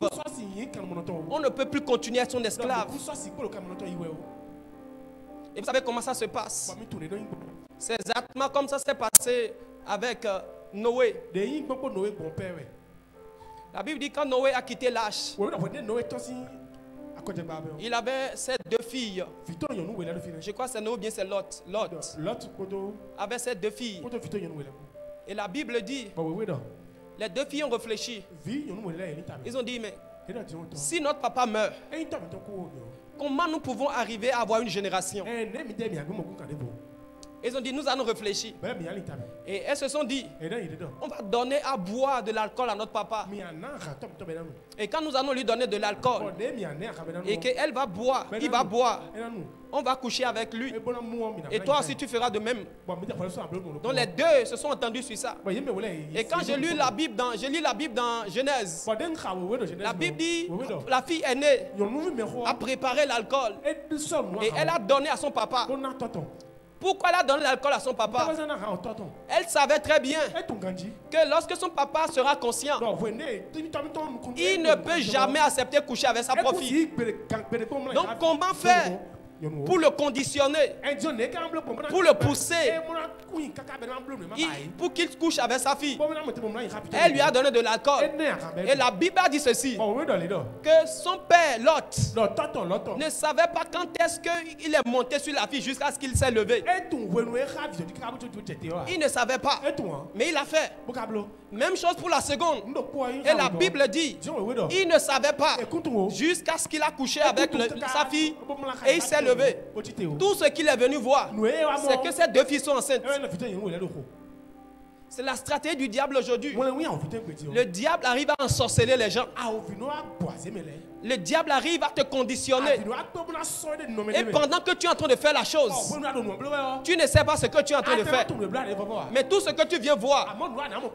on ne peut plus continuer à être son esclave. Et vous savez comment ça se passe? C'est exactement comme ça s'est passé avec Noé. La Bible dit quand Noé a quitté l'arche, il avait ses deux filles. Je crois que c'est Noé ou bien c'est Lot. Lot avait ses deux filles. Et la Bible dit, les deux filles ont réfléchi. Ils ont dit, mais si notre papa meurt, comment nous pouvons arriver à avoir une génération? Ils ont dit, nous allons réfléchir. Et elles se sont dit, on va donner à boire de l'alcool à notre papa. Et quand nous allons lui donner de l'alcool, et qu'elle va boire, il va boire, on va coucher avec lui. Et toi aussi, tu feras de même. Donc les deux se sont entendus sur ça. Et quand je lis la Bible dans Genèse, la Bible dit, la fille aînée a préparé l'alcool. Et elle a donné à son papa. Pourquoi elle a donné l'alcool à son papa? Elle savait très bien que lorsque son papa sera conscient, il ne peut jamais accepter de coucher avec sa propre fille. Donc comment faire pour le conditionner, pour le pousser, pour qu'il couche avec sa fille? Elle lui a donné de l'alcool. Et la Bible a dit ceci, que son père Lot ne savait pas quand est-ce qu'il est monté sur la fille jusqu'à ce qu'il s'est levé. Il ne savait pas, mais il a fait. Même chose pour la seconde. Et la Bible dit, il ne savait pas jusqu'à ce qu'il a couché avec sa fille et il s'est levé. Tout ce qu'il est venu voir, c'est que ces deux filles sont enceintes. C'est la stratégie du diable aujourd'hui. Le diable arrive à ensorceler les gens. Le diable arrive à te conditionner. Et pendant que tu es en train de faire la chose, tu ne sais pas ce que tu es en train de faire. Mais tout ce que tu viens voir,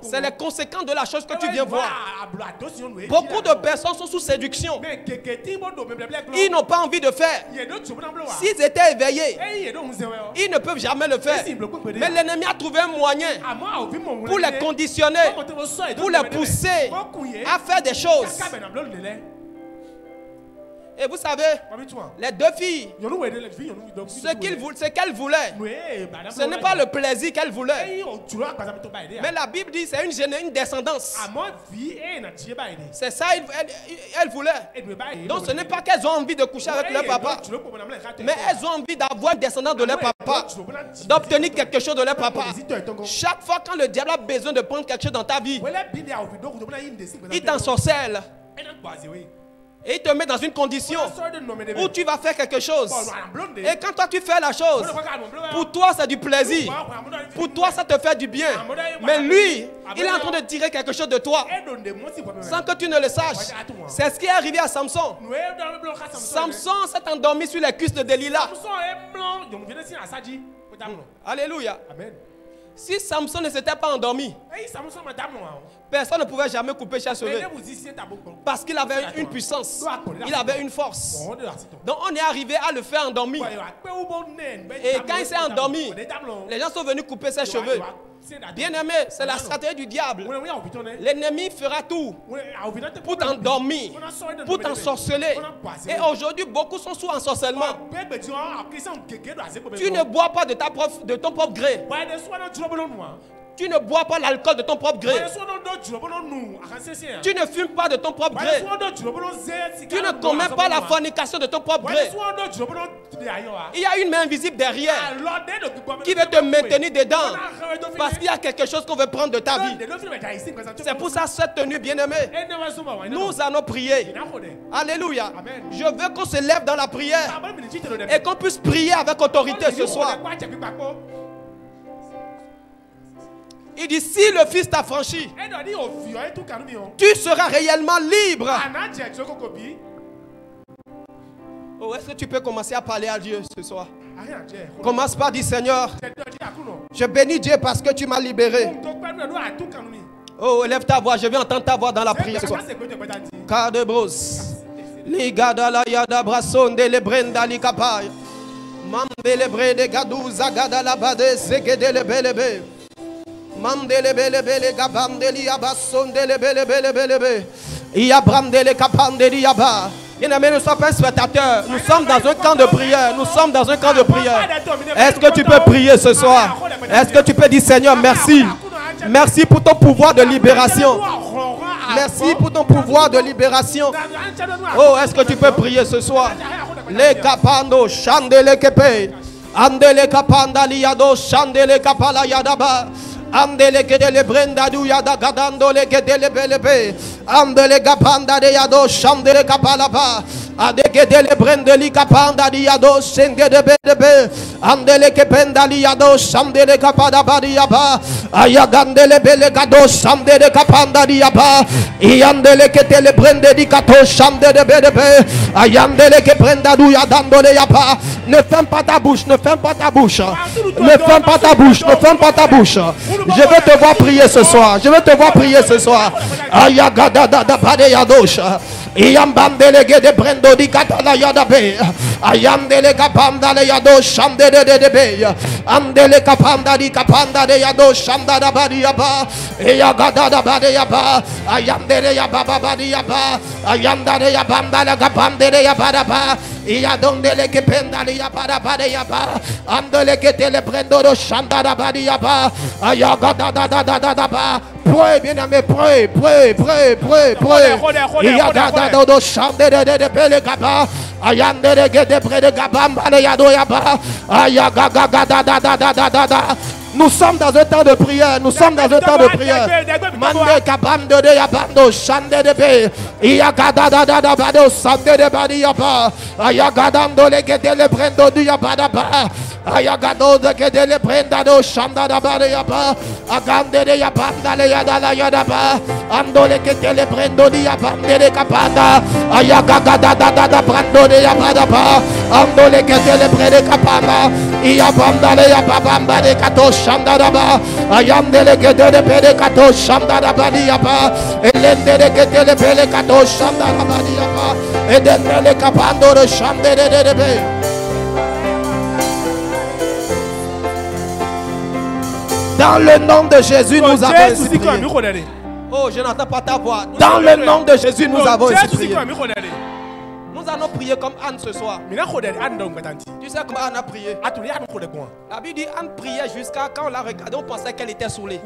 c'est les conséquences de la chose que tu viens voir. Beaucoup de personnes sont sous séduction. Ils n'ont pas envie de faire. S'ils étaient éveillés, ils ne peuvent jamais le faire. Mais l'ennemi a trouvé un moyen pour les conditionner, pour les pousser à faire des choses. Et vous savez, les deux filles, ce qu'elles voulaient, ce n'est pas le plaisir qu'elles voulaient. Mais la Bible dit que c'est une descendance. C'est ça elles voulaient. Donc ce n'est pas qu'elles ont envie de coucher avec leur papa, mais elles ont envie d'avoir une descendance de leur papa, d'obtenir quelque chose de leur papa. Chaque fois quand le diable a besoin de prendre quelque chose dans ta vie, il t'ensorcelle. Et il te met dans une condition où tu vas faire quelque chose. Et quand toi tu fais la chose, pour toi c'est du plaisir. Pour toi ça te fait du bien. Mais lui, il est en train de tirer quelque chose de toi sans que tu ne le saches. C'est ce qui est arrivé à Samson. Samson s'est endormi sur les cuisses de Delilah. Alléluia. Si Samson ne s'était pas endormi, personne ne pouvait jamais couper ses cheveux. Parce qu'il avait une puissance. Il avait une force. Donc on est arrivé à le faire endormir. Et quand il s'est endormi, les gens sont venus couper ses cheveux. Bien aimé, c'est la stratégie du diable. L'ennemi fera tout pour t'endormir, pour t'ensorceler. Et aujourd'hui, beaucoup sont sous ensorcellement. Tu ne bois pas de ton propre gré. Tu ne bois pas l'alcool de ton propre gré. Tu ne fumes pas de ton propre gré. Tu ne commets pas la fornication de ton propre gré. Il y a une main invisible derrière qui veut te maintenir dedans parce qu'il y a quelque chose qu'on veut prendre de ta vie. C'est pour ça cette tenue bien-aimée. Nous allons prier. Alléluia. Je veux qu'on se lève dans la prière et qu'on puisse prier avec autorité ce soir. Il dit, si le Fils t'a franchi, tu seras réellement libre. Oh, est-ce que tu peux commencer à parler à Dieu ce soir? Commence par dire, Seigneur, je bénis Dieu parce que tu m'as libéré. Oh, élève ta voix, je vais entendre ta voix dans la prière ce soir. Car de bros. Ligada la yada brason de le brenda li kapay. Mambele brede gadouza gada la bade segede le belebe. Mandele bele bele gabandeli yabasondele bele bele bele. Iabramdele kapandeli yaba. Bien-aimé, ne sois pas un spectateur. Nous sommes dans un camp de prière. Nous sommes dans un camp de prière. Est-ce que tu peux prier ce soir? Est-ce que tu peux dire, Seigneur, merci. Merci pour ton pouvoir de libération. Merci pour ton pouvoir de libération. Oh, est-ce que tu peux prier ce soir? Les kapando chandele kepe. Andele kapanda liado chandele kapala yadaba. Andele kedele brenda du yada gadando le kedele belebe. Andele kapanda de yado chandele kapalaba. Adegedele brendeli kapanda di yado sende de belebe. Andele kependa li yado chandele kapada badi yaba. Ayagandele bele gado chandele kapanda di yaba. Iandele ketele brende di kato chandele de belebe. Ayandele ke brenda du yadando le yaba. Ne ferme pas ta bouche, ne ferme pas ta bouche. Ne ferme pas ta bouche, ne ferme pas ta bouche. Je veux te voir prier ce soir. Je veux te voir prier ce soir. Ayagada da da bade yadosha. Iambandele de brendo di katala yadabe. Ayandele kapanda le yado shande de be. Andele kapanda di kapanda de yado shanda da badi yaba. Ayagada da bade yaba. Ayandele yaba badi yaba. Ayandele yabanda la kapande de yaba ba. Iyadondele ke pendali yaba bade yaba. Andele ke tele brendo do shanda da badi yaba. Ayagada da ba. Pray, bien-aimé, pray. Il y a da chante de pele gaba. Ayande de gede près de gabamba le yado yaba. Ayaga da. Nous sommes dans un temps de prière. Nous sommes dans un temps de prière. Mande kabam de yabando chante de pe. Ayaga da bado sante de badi yaba. Ayaga dando le gede le prendo du yaba da ba. Ayagado de que le prenda do shanda da barriaba. Agande de yapanda le yada yadaba. Andole que te le prendo di yapande de capanda. Ayagada da prando de yabadaba. Andole que te le prende capanda. Iyabanda le yabamba de kato shanda da ba. Ayandele que te le prende kato shanda da ba yaba. Elende de que te le prende kato shanda da ba yaba. Edele capando de shanda de be. Dans le nom de Jésus, nous avons ainsi prié. Oh, je n'entends pas ta voix. Dans le nom de Jésus, nous avons ainsi prié. Nous allons prier comme Anne ce soir. Tu sais comment Anne a prié? La Bible dit Anne priait jusqu'à quand on l'a regardée, on pensait qu'elle était saoulée.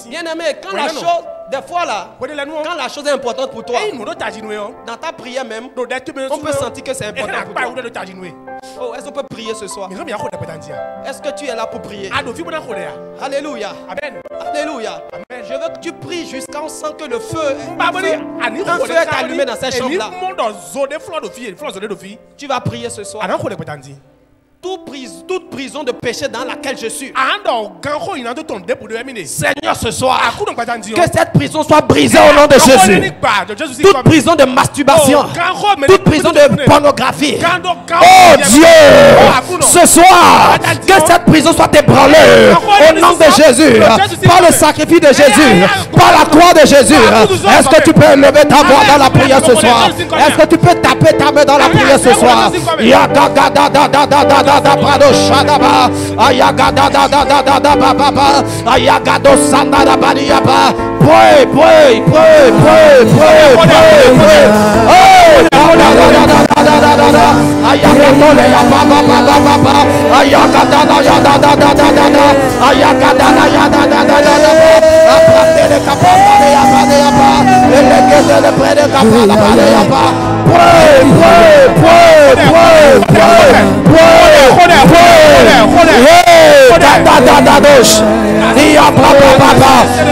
Bien aimé, quand la chose, des fois là, quand la chose est importante pour toi, dans ta prière même, on peut sentir que c'est important pour toi. Oh, est-ce qu'on peut prier ce soir? Est-ce que tu es là pour prier? Alléluia. Alléluia. Je veux que tu pries jusqu'à on sent que le feu est allumé dans cette chambre-là. Tu vas prier ce soir. Toute prison de péché dans laquelle je suis. Seigneur, ce soir, que cette prison soit brisée au nom de Jésus. Toute prison de masturbation, toute prison de pornographie. Oh Dieu, ce soir, que cette prison soit ébranlée au nom de Jésus. Par le sacrifice de Jésus, par la croix de Jésus. Est-ce que tu peux lever ta voix dans la prière ce soir? Est-ce que tu peux taper ta main dans la prière ce soir? Brado Shadaba, Ayagada Baba, Ayagado Sandara Badiaba, pray.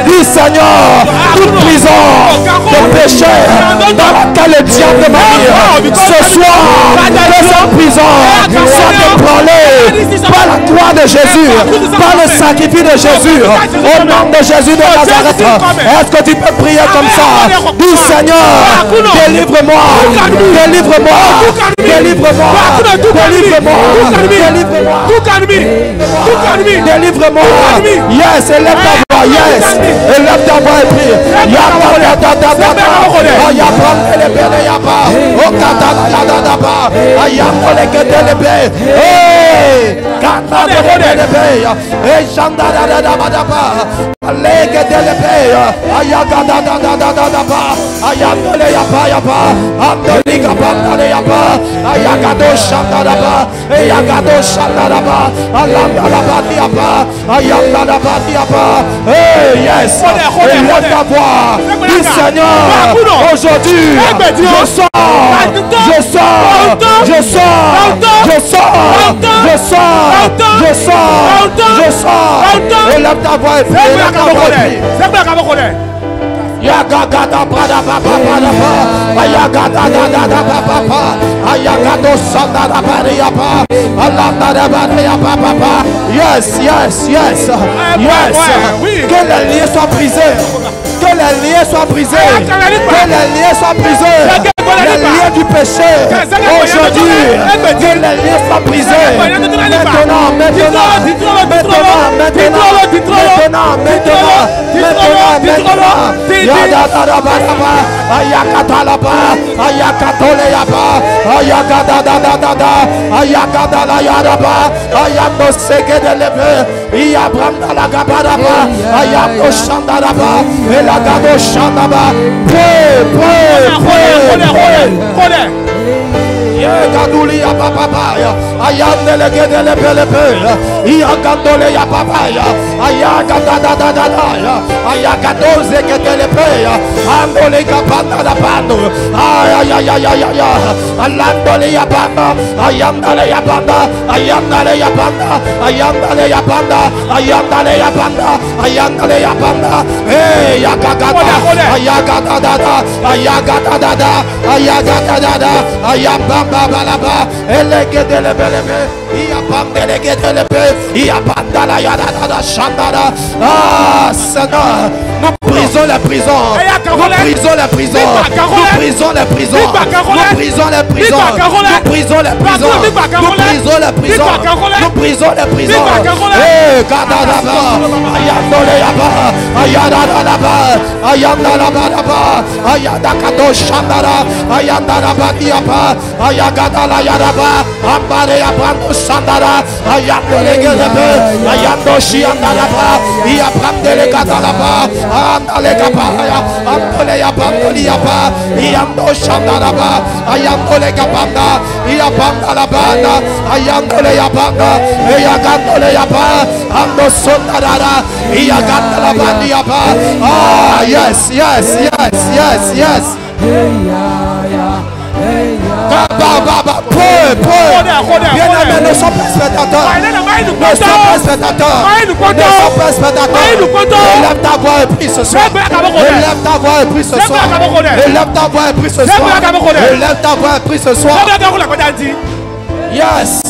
Dis Seigneur, toute prison de péché dans laquelle le diable m'a mis ce soir, que cette prison soit ébranlée par la croix de Jésus, par le sacrifice de Jésus, au nom de Jésus de Nazareth. Est-ce que tu peux prier comme ça? Dis Seigneur, délivre-moi, délivre-moi, délivre-moi, délivre-moi, délivre-moi. Yes, élève ta voix, yes, élève ta voix et prie. Yes, élève ta voix. Dis Seigneur, aujourd'hui, je sors. Élève ta voix et prie. Yagada brada papa ayagada papa ayagado sanda papa alanda papa. Yes. Que les liens soient brisés. Que les liens soient brisés. Les liens du péché aujourd'hui. Que les liens soient brisés. Maintenant. Ayakatalaba, ayakatoleaba, ayakadadadada, ayakadalayadaba, ayamoseke de lebe, iyabrandalagabaraba, ayamoshandalaba, elagadoshadaba. Pray. Gadulia papaya, ayandele gedele pelepe, iagandole ya papaya, ayagadadadadaya, ayagadoze gedelepe, andole kapanda la pando, ayayayayaya, alandole ya panda, ayandale ya panda, ayandale ya panda, ayandale ya panda, ayandale ya panda, ayandale ya panda, hey yakagada, ayagadadada, ayagadadada, ayagadadada, ayabamba. balaba, elegedelebelebe, ah, Seigneur, nous brisons la prison. Nous brisons la prison. Nous brisons la prison. Nous brisons la prison. Nous brisons la prison. Nous brisons la prison. Nous brisons la prison. Eh, Kadadaba, Ayandole Yaba, Ayadadaba, Ayandalaba, Ayadakato Shandara, Ayandalaba Diaba, Ayagadala Yadaba, Ambare Yabando Shandara, Ayandole Gelebe, Ayando Shiandalaba, Iapandele Gadalaba, Andale Gabaya, Andole Yabandoli Yaba, Iando Shandaraba, Ayandole Gabanda, Iapandalabanda, Ayandole Yabanda, Ayagandole Yaba, Ando Sondarara, Iagandalabandi Yaba. Ah, yes, yes, yes, yes, yes. Bien-aimés, ne sont pas spectateurs. Ne sont pas spectateurs. Ne sont pas spectateurs. Élève ta voix et prie ce soir. Élève ta voix et prie ce soir. Élève ta voix et prie ce soir. Élève ta voix et prie ce soir. Yes.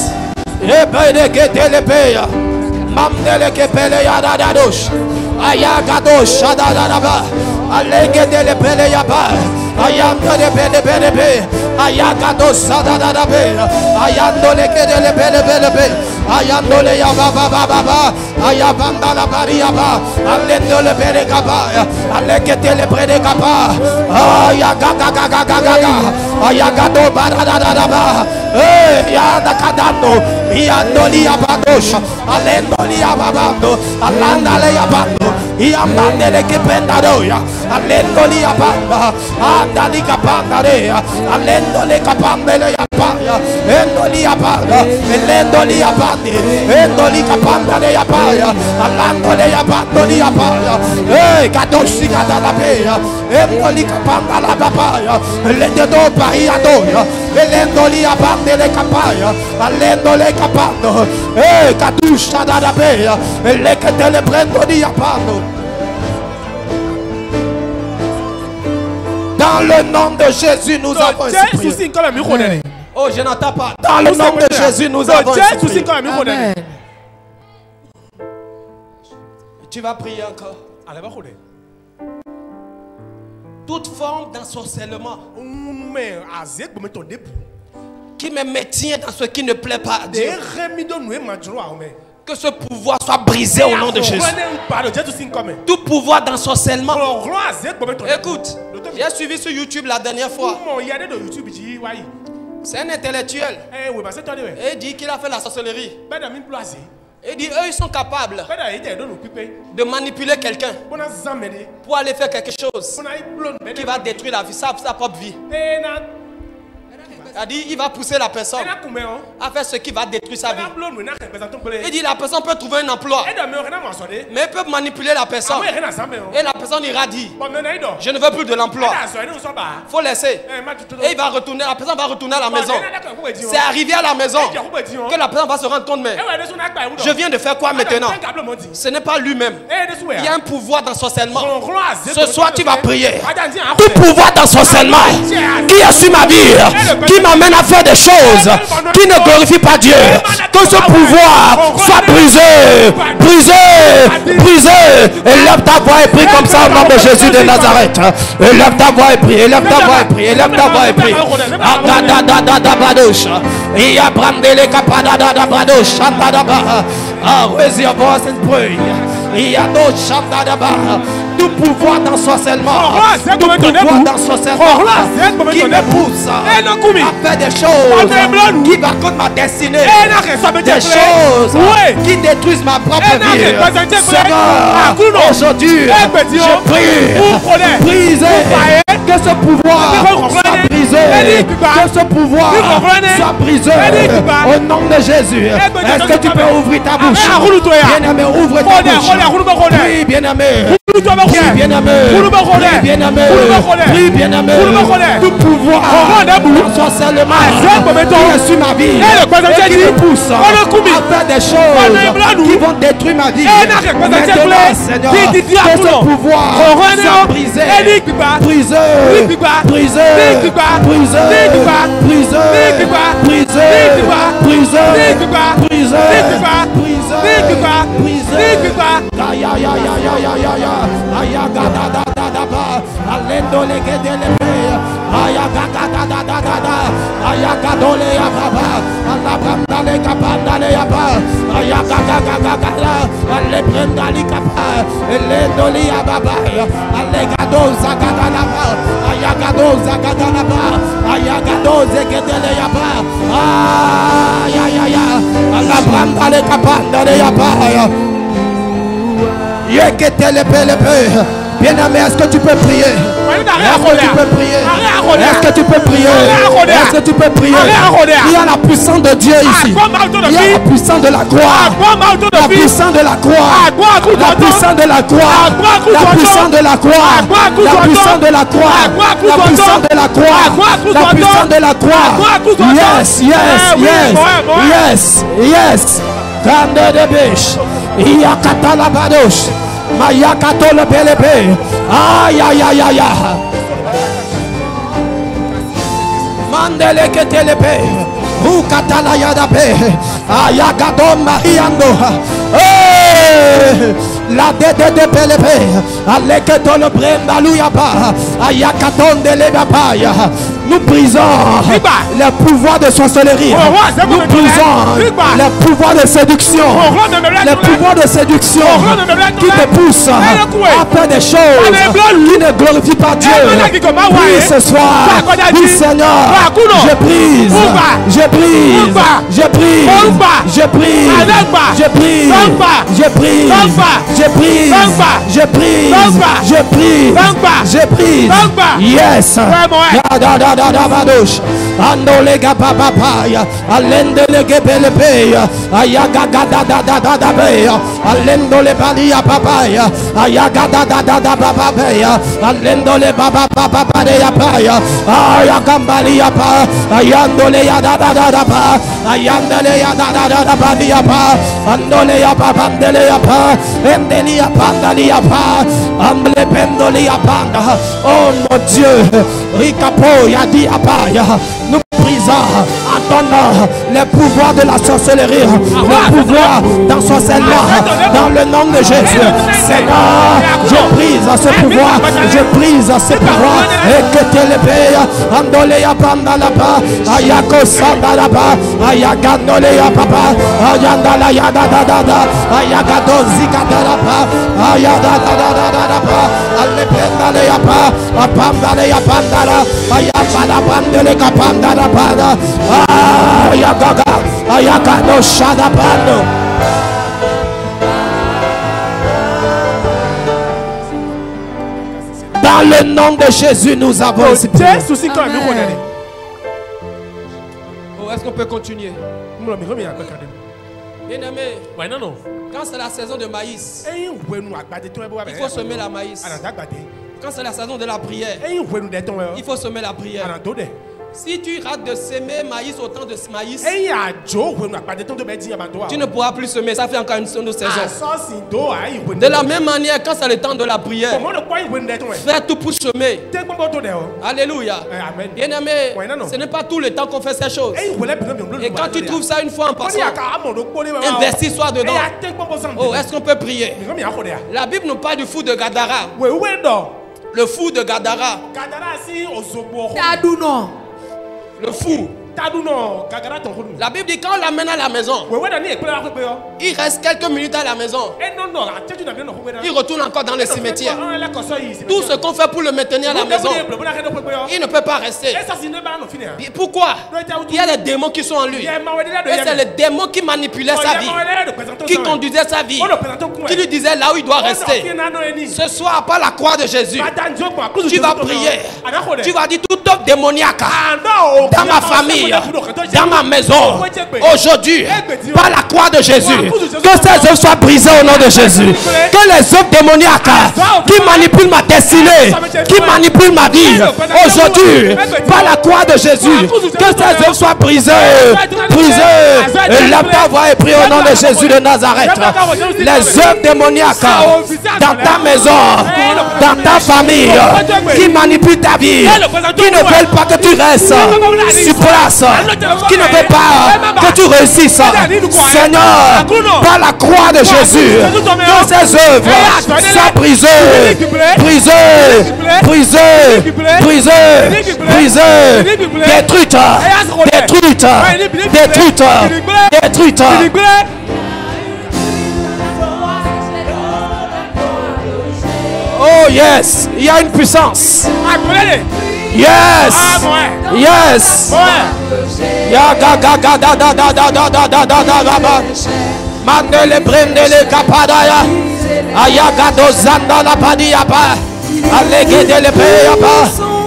Mamdele kepele ya dadadosh. Ayagadosh adadadaba. Alegedele pele ya ba. Ayandole bele bele be. Ayagadosh adadadabe. Ayandole kedele bele bele be. Ayandole ya ba ba ba ba ba. Ayabanda la bari ya ba. Alendole bele kaba. Alegedele brede kaba. Ayagagaga. Ayagado badadadaba. Eh, ya nakadando. Yandoli abadosh. Alendoli ababando. Alandale abando. Yamandele kependadoya. Alendoli abanda. Andali kapandarea. Alendole kapandele yapaya. Endoli abanda. Elendoli abandi. Endoli kapandale yapaya. Alandole abandoli yapaya. Eh, kadoshi kadalapea. Endoli kapandala babaya. Lendedo pariadoya. Elendoli abandele kapaya. Alendole kapando. Eh, kadusha dadabea. Eleketele brendoli yapando. Dans le nom de Jésus, nous avons prié. Oh, je n'entends pas. Dans le nom de Jésus, nous avons prié. Amen. Tu vas prier encore. Toute forme d'ensorcellement qui me maintient dans ce qui ne plaît pas à Dieu, que ce pouvoir soit brisé au nom de Jésus. Tout pouvoir d'ensorcellement. Écoute, j'ai suivi sur YouTube la dernière fois. C'est un intellectuel. Et il dit qu'il a fait la sorcellerie. Il dit eux ils sont capables de manipuler quelqu'un pour aller faire quelque chose qui va détruire la vie, sa propre vie. Il dit il va pousser la personne à faire ce qui va détruire sa vie. Il dit la personne peut trouver un emploi, mais il peut manipuler la personne. Et la personne ira dire je ne veux plus de l'emploi. Il faut laisser. Et il va retourner, la personne va retourner à la maison. C'est arrivé à la maison que la personne va se rendre compte, mais je viens de faire quoi maintenant? Ce n'est pas lui-même. Il y a un pouvoir d'ensorcellement. Ce soir tu vas prier. Tout pouvoir d'ensorcellement qui est sur ma vie, qui m'amène à faire des choses qui ne glorifient pas Dieu, que ce pouvoir soit brisé, brisé, brisé. Élève ta voix et prie comme ça au nom de Jésus de Nazareth. Élève ta voix et prie, élève ta voix et prie, élève ta voix et prie. Ah, raise your voice and pray. Tout pouvoir d'ensorcellement, tout pouvoir d'ensorcellement qui me pousse à faire des choses qui va contre ma destinée, des choses qui détruisent ma propre vie. Seigneur, aujourd'hui, je prie, briser, que ce pouvoir soit brisé, que ce pouvoir soit brisé au nom de Jésus. Est-ce que tu peux ouvrir ta bouche? Bien-aimé, ouvre ta bouche. Oui, bien-aimé. Oui, bien-aimé. Oui, bien-aimé. Oui, bien-aimé. Tout pouvoir d'ensorcellement qui est sur ma vie et qui me pousse à faire des choses qui vont détruire ma vie. Maintenant, Seigneur, que ce pouvoir soit brisé, brisé, brisé, brisé, Bien-aimé, est-ce que tu peux prier? Est-ce que tu peux prier? Est-ce que tu peux prier? Il y a la puissance de Dieu ici. Il y a la puissance de la croix. La puissance de la croix. La puissance de la croix. La puissance de la croix. La puissance de la croix. La puissance de la croix. La puissance de la croix. Yes, yes, yes. Yes, yes. Grande de biche. Il y a catalabados. Mayakato le belebe. Aïe aïe aïe aïe. Mandele que telebe. Ukatala yadabe. Ayagado mariando. La dede de belebe. Aleketo le brembalouya. Ayakaton de lebapaya. Nous brisons les pouvoirs de sorcellerie. Nous brisons les pouvoirs de séduction. Les pouvoirs de séduction qui te poussent à faire des choses qui ne glorifient pas Dieu. Oui, ce soir, oui, Seigneur, je brise, je brise, je brise, je brise, je brise, je brise, je brise, je brise, je brise, je brise. Yes. Andolega papaya, alendele gebelepeya, ayaga da beya, alendole balia papaya, ayaga da papaya, alendole baba papadeya paya, ayagambalia pa, ayandole ya da pa, ayandele ya da balia pa, andole ya papandele ya pa, endelia pandalia pa, amble pendolia panda. Oh mon Dieu, Rikapo ya di apaya. Nous brisons en ton nom les pouvoirs de la sorcellerie, les pouvoirs d'ensorcellement dans le nom de Jésus. Seigneur, je brise ce pouvoir, je brise ce pouvoir. Et que tu le payes, Andoleya Pandalapa, Ayako Sandalapa, Ayagandoleya Papa, Ayandala Yadadada, Ayagado Zikadalapa, Ayadadadadapa, Alependaleya Pa, Apandaleya Pandala, Ayapala Pandele Kapandala Pada, Ayagaga, Ayagado Shadapando. Dans le nom de Jésus, nous avons aussi prié. Oh, est-ce qu'on peut continuer? Bien-aimé, quand c'est la saison de maïs, il faut semer la maïs. Quand c'est la saison de la prière, il faut semer la prière. Si tu rates de semer maïs au temps de maïs, tu ne pourras plus semer. Ça fait encore une autre saison. De la même manière, quand c'est le temps de la prière, fais tout pour semer. Alléluia. Bien-aimé, ce n'est pas tout le temps qu'on fait ces choses. Et quand tu trouves ça une fois en passant, investis-toi dedans. Oh, est-ce qu'on peut prier? La Bible nous parle du fou de Gadara. Le fou de Gadara. Le fou. La Bible dit quand on l'amène à la maison, il reste quelques minutes à la maison. Il retourne encore dans le cimetière. Tout ce qu'on fait pour le maintenir à la maison, il ne peut pas rester. Pourquoi? Il y a les démons qui sont en lui. Et c'est les démons qui manipulaient sa vie, qui conduisaient sa vie, qui lui disaient là où il doit rester. Ce soir, par la croix de Jésus, tu vas prier. Tu vas dire tout homme démoniaque dans ma famille, famille, dans ma maison, aujourd'hui, par la croix de Jésus, que ces œuvres soient brisées au nom de Jésus. Que les œuvres démoniaques qui manipulent ma destinée, qui manipulent ma vie, aujourd'hui, par la croix de Jésus, que ces œuvres soient brisées, brisées. Et lève ta voix et prie au nom de Jésus de Nazareth. Les œuvres démoniaques dans ta maison, dans ta famille, qui manipulent ta vie, qui ne veulent pas que tu restes sur place, qui ne veulent pas que tu réussisses. Seigneur, par la croix de Jésus, que ces œuvres soient brisées, brisées, brisées, brisées, brisées, détruites, détruites, détruites, détruites. Oh yes, il y a une puissance. Yes, yes. Ya ga ga ga da da da da da da da da da da. Mandele brendele kapadaya. Ayaga do zanda la padia pa. Alege de le pe pa.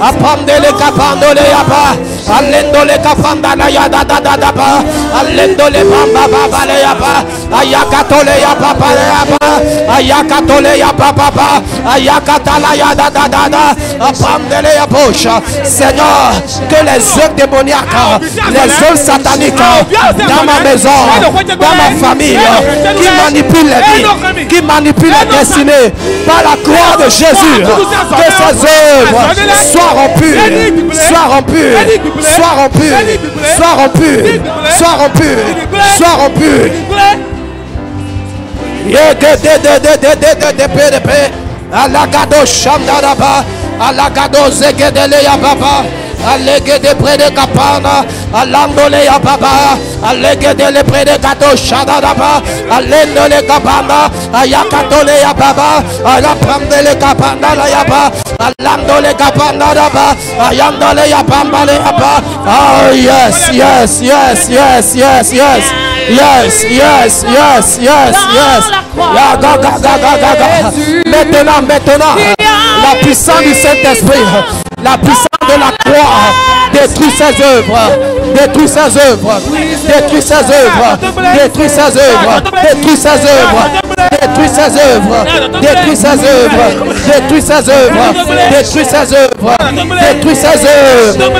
Apandele kapandole ya pa. Alendole kapanda la ya da da da da pa. Alendole bamba baba le ya pa. Ayakatole ya pa pa ya pa. Ayakatole ya pa pa pa. Ayakatala ya da da da da. Apandele ya poche. Seigneur, que les œuvres démoniaques, les œuvres sataniques dans ma maison, dans ma famille, qui manipulent les vies, qui manipulent les destinées, par la croix de Jésus, que ces œuvres soient rompues, soient rompues, soient rompues, soient rompues, soient rompues, soient rompues. Alagado Shandaraba, Alagado Zegedele ya baba, Allegede près de Kapana, Alandole ya baba, Allegede près de Kato Shandaraba, Alendole Kapana, Ayakatole ya baba, Alapandele Kapana la yaba, Alandole Kapana daba, Ayandole ya bambale yaba. Oh yes, yes, yes, yes, yes, yes. Yes, yes, yes, yes, yes. Maintenant, maintenant, la puissance du Saint-Esprit, la puissance de la croix, détruit ses œuvres, détruit ses œuvres, détruit ses œuvres, détruit ses œuvres, détruit ses œuvres, détruit ses œuvres, détruit ses œuvres, détruit ses œuvres, détruit ses œuvres, détruit ses œuvres.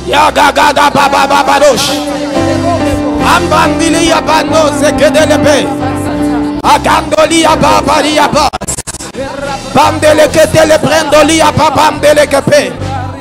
Ya gaga da baba baba dosh. Ambandili ya bando zekedelepe. Agandoli ya baba ya bas. Bandele que tele prendoli ya baba bandele que pe.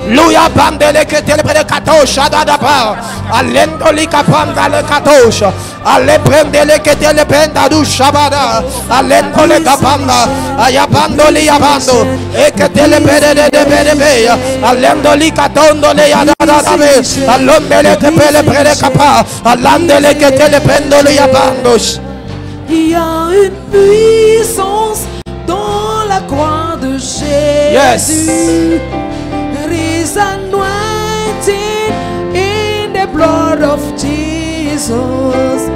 Luya bandele que tele prende katosha da da ba. Alendoli kapanda le katosha. Ale prendele que tele prenda du shabada. Alendole kapanda. Ayabandoli ya bando. E que tele prende de bebe. Alendoli katondole ya da da da be. Alondele que pele prende kapa. Alandele que tele prendoli ya bandos. Il y a une puissance dans la croix de Jésus. Yes. There is anointing in the blood of Jesus.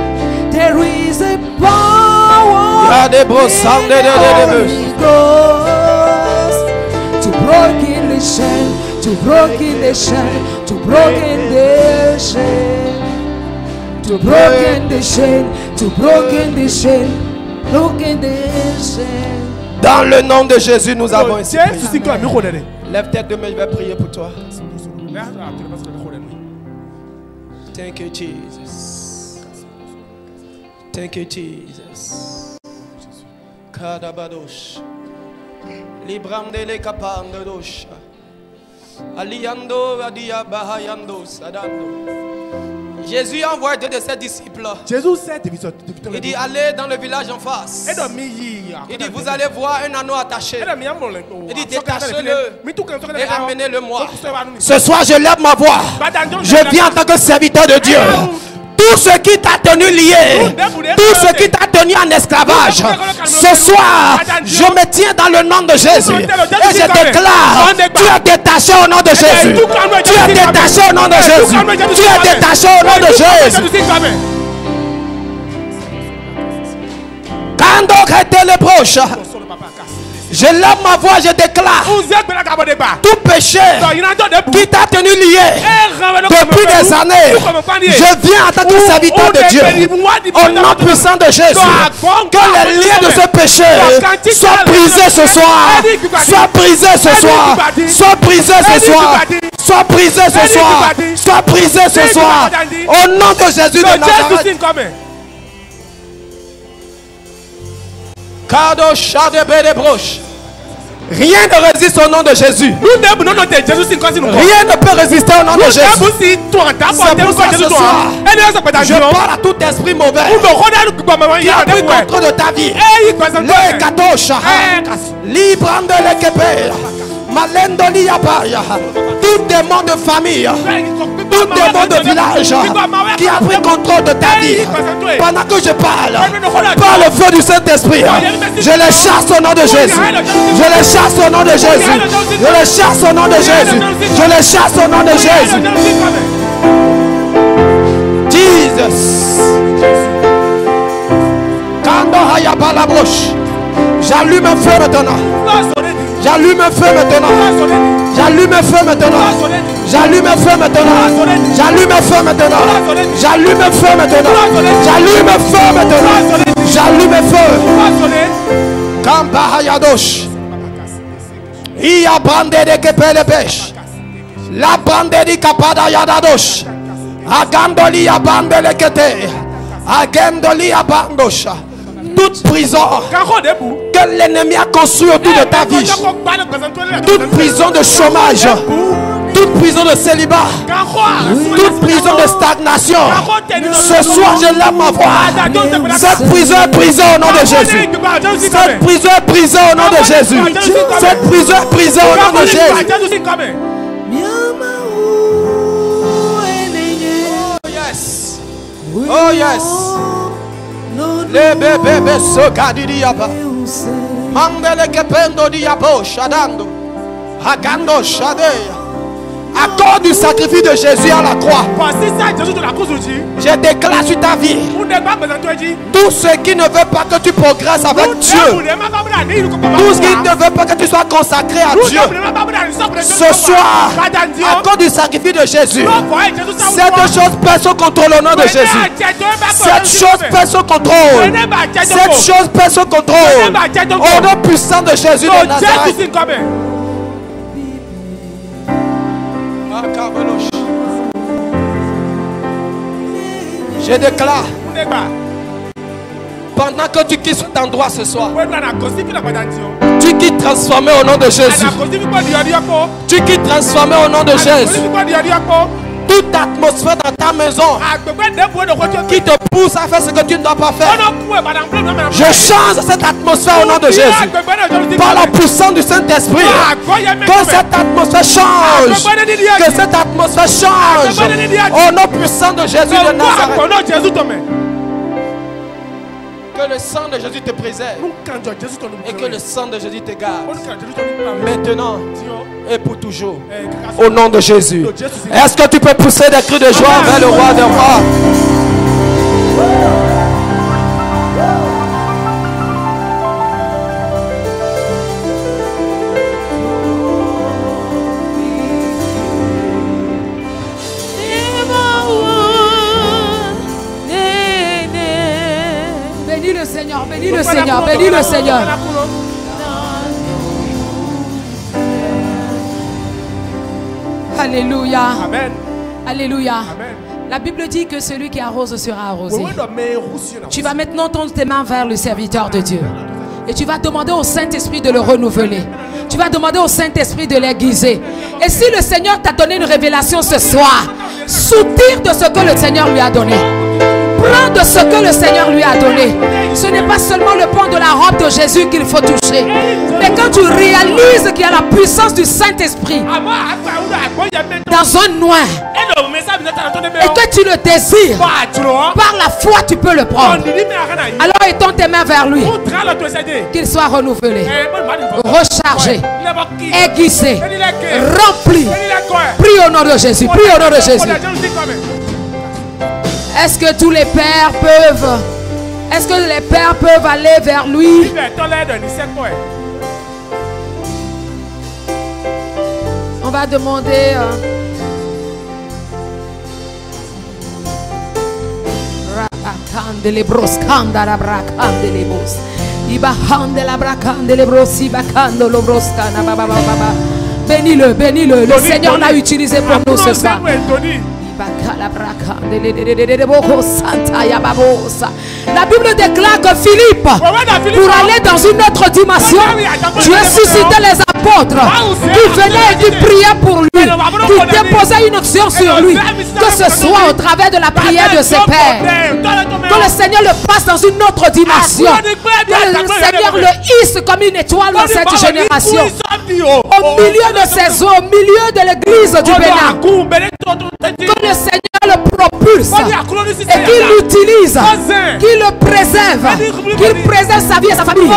There is a power in the Holy Ghost to break the chain, to break the chain, to break the chain. To broken the chain, to broken the chain, broken the chain. Dans le nom de Jésus, nous avons ici. Lève tes deux mains, je vais prier pour toi. Thank you, Jesus. Thank you, Jesus. Kadabadosh. Librandele kapandosh. Aliando adia bahayando sadando. Jésus a envoyé deux de ses disciples. Il dit allez dans le village en face. Il dit vous allez voir un anneau attaché. Il dit détachez-le et amenez-le-moi. Ce soir je lève ma voix. Je viens en tant que serviteur de Dieu. Tout ce qui t'a tenu lié, tout ce qui t'a tenu en esclavage, ce soir, je me tiens dans le nom de Jésus et je déclare, tu es détaché au nom de Jésus. Tu es détaché au nom de Jésus. Tu es détaché au nom de Jésus. Quand donc était le proche, Je lève ma voix, je déclare tout péché qui t'a tenu lié depuis des années. Je viens en tant que serviteur de Dieu. Au nom puissant de Jésus, que les liens de ce péché soient brisés ce soir. Soient brisés ce soir. Soient brisés ce soir. Soient brisés ce soir. Soient brisés ce soir. Au nom de Jésus de Nazareth. Rien ne résiste au nom de Jésus. Rien ne peut résister au nom de Jésus. C'est pourquoi ce soir, je parle à tout esprit mauvais qui a pris contrôle de ta vie. Les katosha, librande les kepela, malendoli abaya, tout démon de famille, tout démon de village qui a pris contrôle de ta vie. Pendant que je parle, par le feu du Saint-Esprit, je les chasse au nom de Jésus. Je les chasse au nom de Jésus. Je les chasse au nom de Jésus. Je les chasse au nom de Jésus. Jesus. Kando hayaba la bouche. J'allume un feu maintenant. J'allume un feu maintenant. J'allume un feu maintenant. J'allume un feu maintenant. J'allume un feu maintenant. J'allume un feu maintenant. J'allume un feu maintenant. J'allume un feu. Kamba hayadosh. Iya bande de kepele pêche. La bande de kapada yadadosh. Agandoli ya bande le kete. Agendoli ya bandosha. Toute prison que l'ennemi a construit autour de ta vie, toute prison de chômage, toute prison de célibat, toute prison de stagnation, ce soir je lève ma voix. Cette prison est brisée au nom de Jésus. Cette prison est brisée au nom de Jésus. Cette prison est brisée au nom de Jésus. Oh yes. Le bébé se gadi diaba. Mandele que pendo diabo shadando. Hagando shadeya. À cause du sacrifice de Jésus à la croix, je déclare sur ta vie tout ce qui ne veut pas que tu progresses avec Dieu, tout ce qui ne veut pas que tu sois consacré à Dieu. Ce soir, à cause du sacrifice de Jésus, cette chose perd son contrôle au nom de Jésus. Cette chose perd son contrôle. Cette chose perd son contrôle au nom puissant de Jésus de Nazareth. Je déclare, pendant que tu quittes cet endroit ce soir, tu quittes transformé au nom de Jésus. Tu quittes transformé au nom de Jésus. Toute atmosphère dans ta maison qui te pousse à faire ce que tu ne dois pas faire, je change cette atmosphère au nom de Jésus. Par la puissance du Saint-Esprit, que cette atmosphère change. Que cette atmosphère change. Au nom puissant de Jésus de Nazareth. Que le sang de Jésus te préserve et que le sang de Jésus te garde maintenant et pour toujours. Au nom de Jésus. Est-ce que tu peux pousser des cris de joie vers le roi des rois? Bénis le Seigneur, bénis le Seigneur, bénis le Seigneur. Alléluia. Amen. Alléluia. Amen. La Bible dit que celui qui arrose sera arrosé. Tu vas maintenant tendre tes mains vers le serviteur de Dieu. Et tu vas demander au Saint-Esprit de le renouveler. Tu vas demander au Saint-Esprit de l'aiguiser. Et si le Seigneur t'a donné une révélation ce soir, soutire de ce que le Seigneur lui a donné. Prends de ce que le Seigneur lui a donné. Ce n'est pas seulement le pan de la robe de Jésus qu'il faut toucher. Mais quand tu réalises qu'il y a la puissance du Saint-Esprit dans un noir et que tu le désires, par la foi tu peux le prendre. Alors étends tes mains vers lui. Qu'il soit renouvelé, rechargé, aiguisé, rempli. Prie au nom de Jésus. Prie au nom de Jésus. Est-ce que tous les pères peuvent aller vers lui? va demander... Bénis-le, bénis-le. Le Seigneur l'a utilisé pour nous ce soir. La Bible déclare que Philippe, pour aller dans une autre dimension, Dieu suscitait les apôtres qui venaient et qui priaient pour lui, qui déposaient une onction sur lui, que ce soit au travers de la prière de ses pères, que le Seigneur le passe dans une autre dimension, que le Seigneur le hisse comme une étoile dans cette génération, au milieu de ses eaux, au milieu de l'église du Bénin, que le Seigneur le propulse et qu'il l'utilise, qu'il le préserve, qu'il préserve sa vie et sa famille.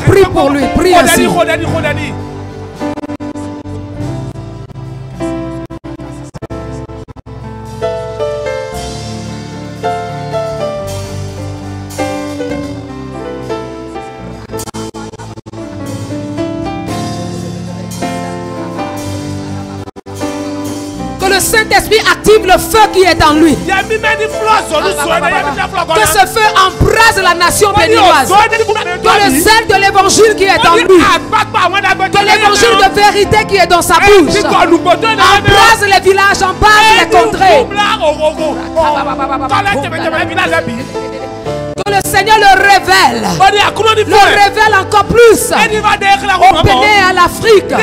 Prie pour lui, prie ainsi. Le Saint-Esprit active le feu qui est en lui. Que ce feu embrase la nation béninoise. Que le zèle de l'évangile qui est en lui, que l'évangile de vérité qui est dans sa bouche, embrase les villages, embrase les contrées. Que le Seigneur le révèle encore plus au Bénin et à l'Afrique.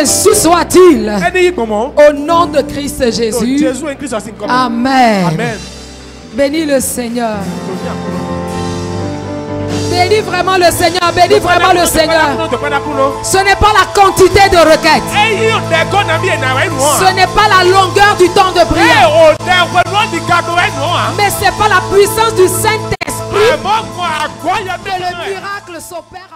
Ainsi soit-il. Au nom de Christ Jésus. Amen. Amen. Bénis le Seigneur. Bénis vraiment le Seigneur. Bénis vraiment le Seigneur. Ce n'est pas la quantité de requêtes. Ce n'est pas la longueur du temps de prière. Mais c'est pas la puissance du Saint-Esprit que le miracle s'opère.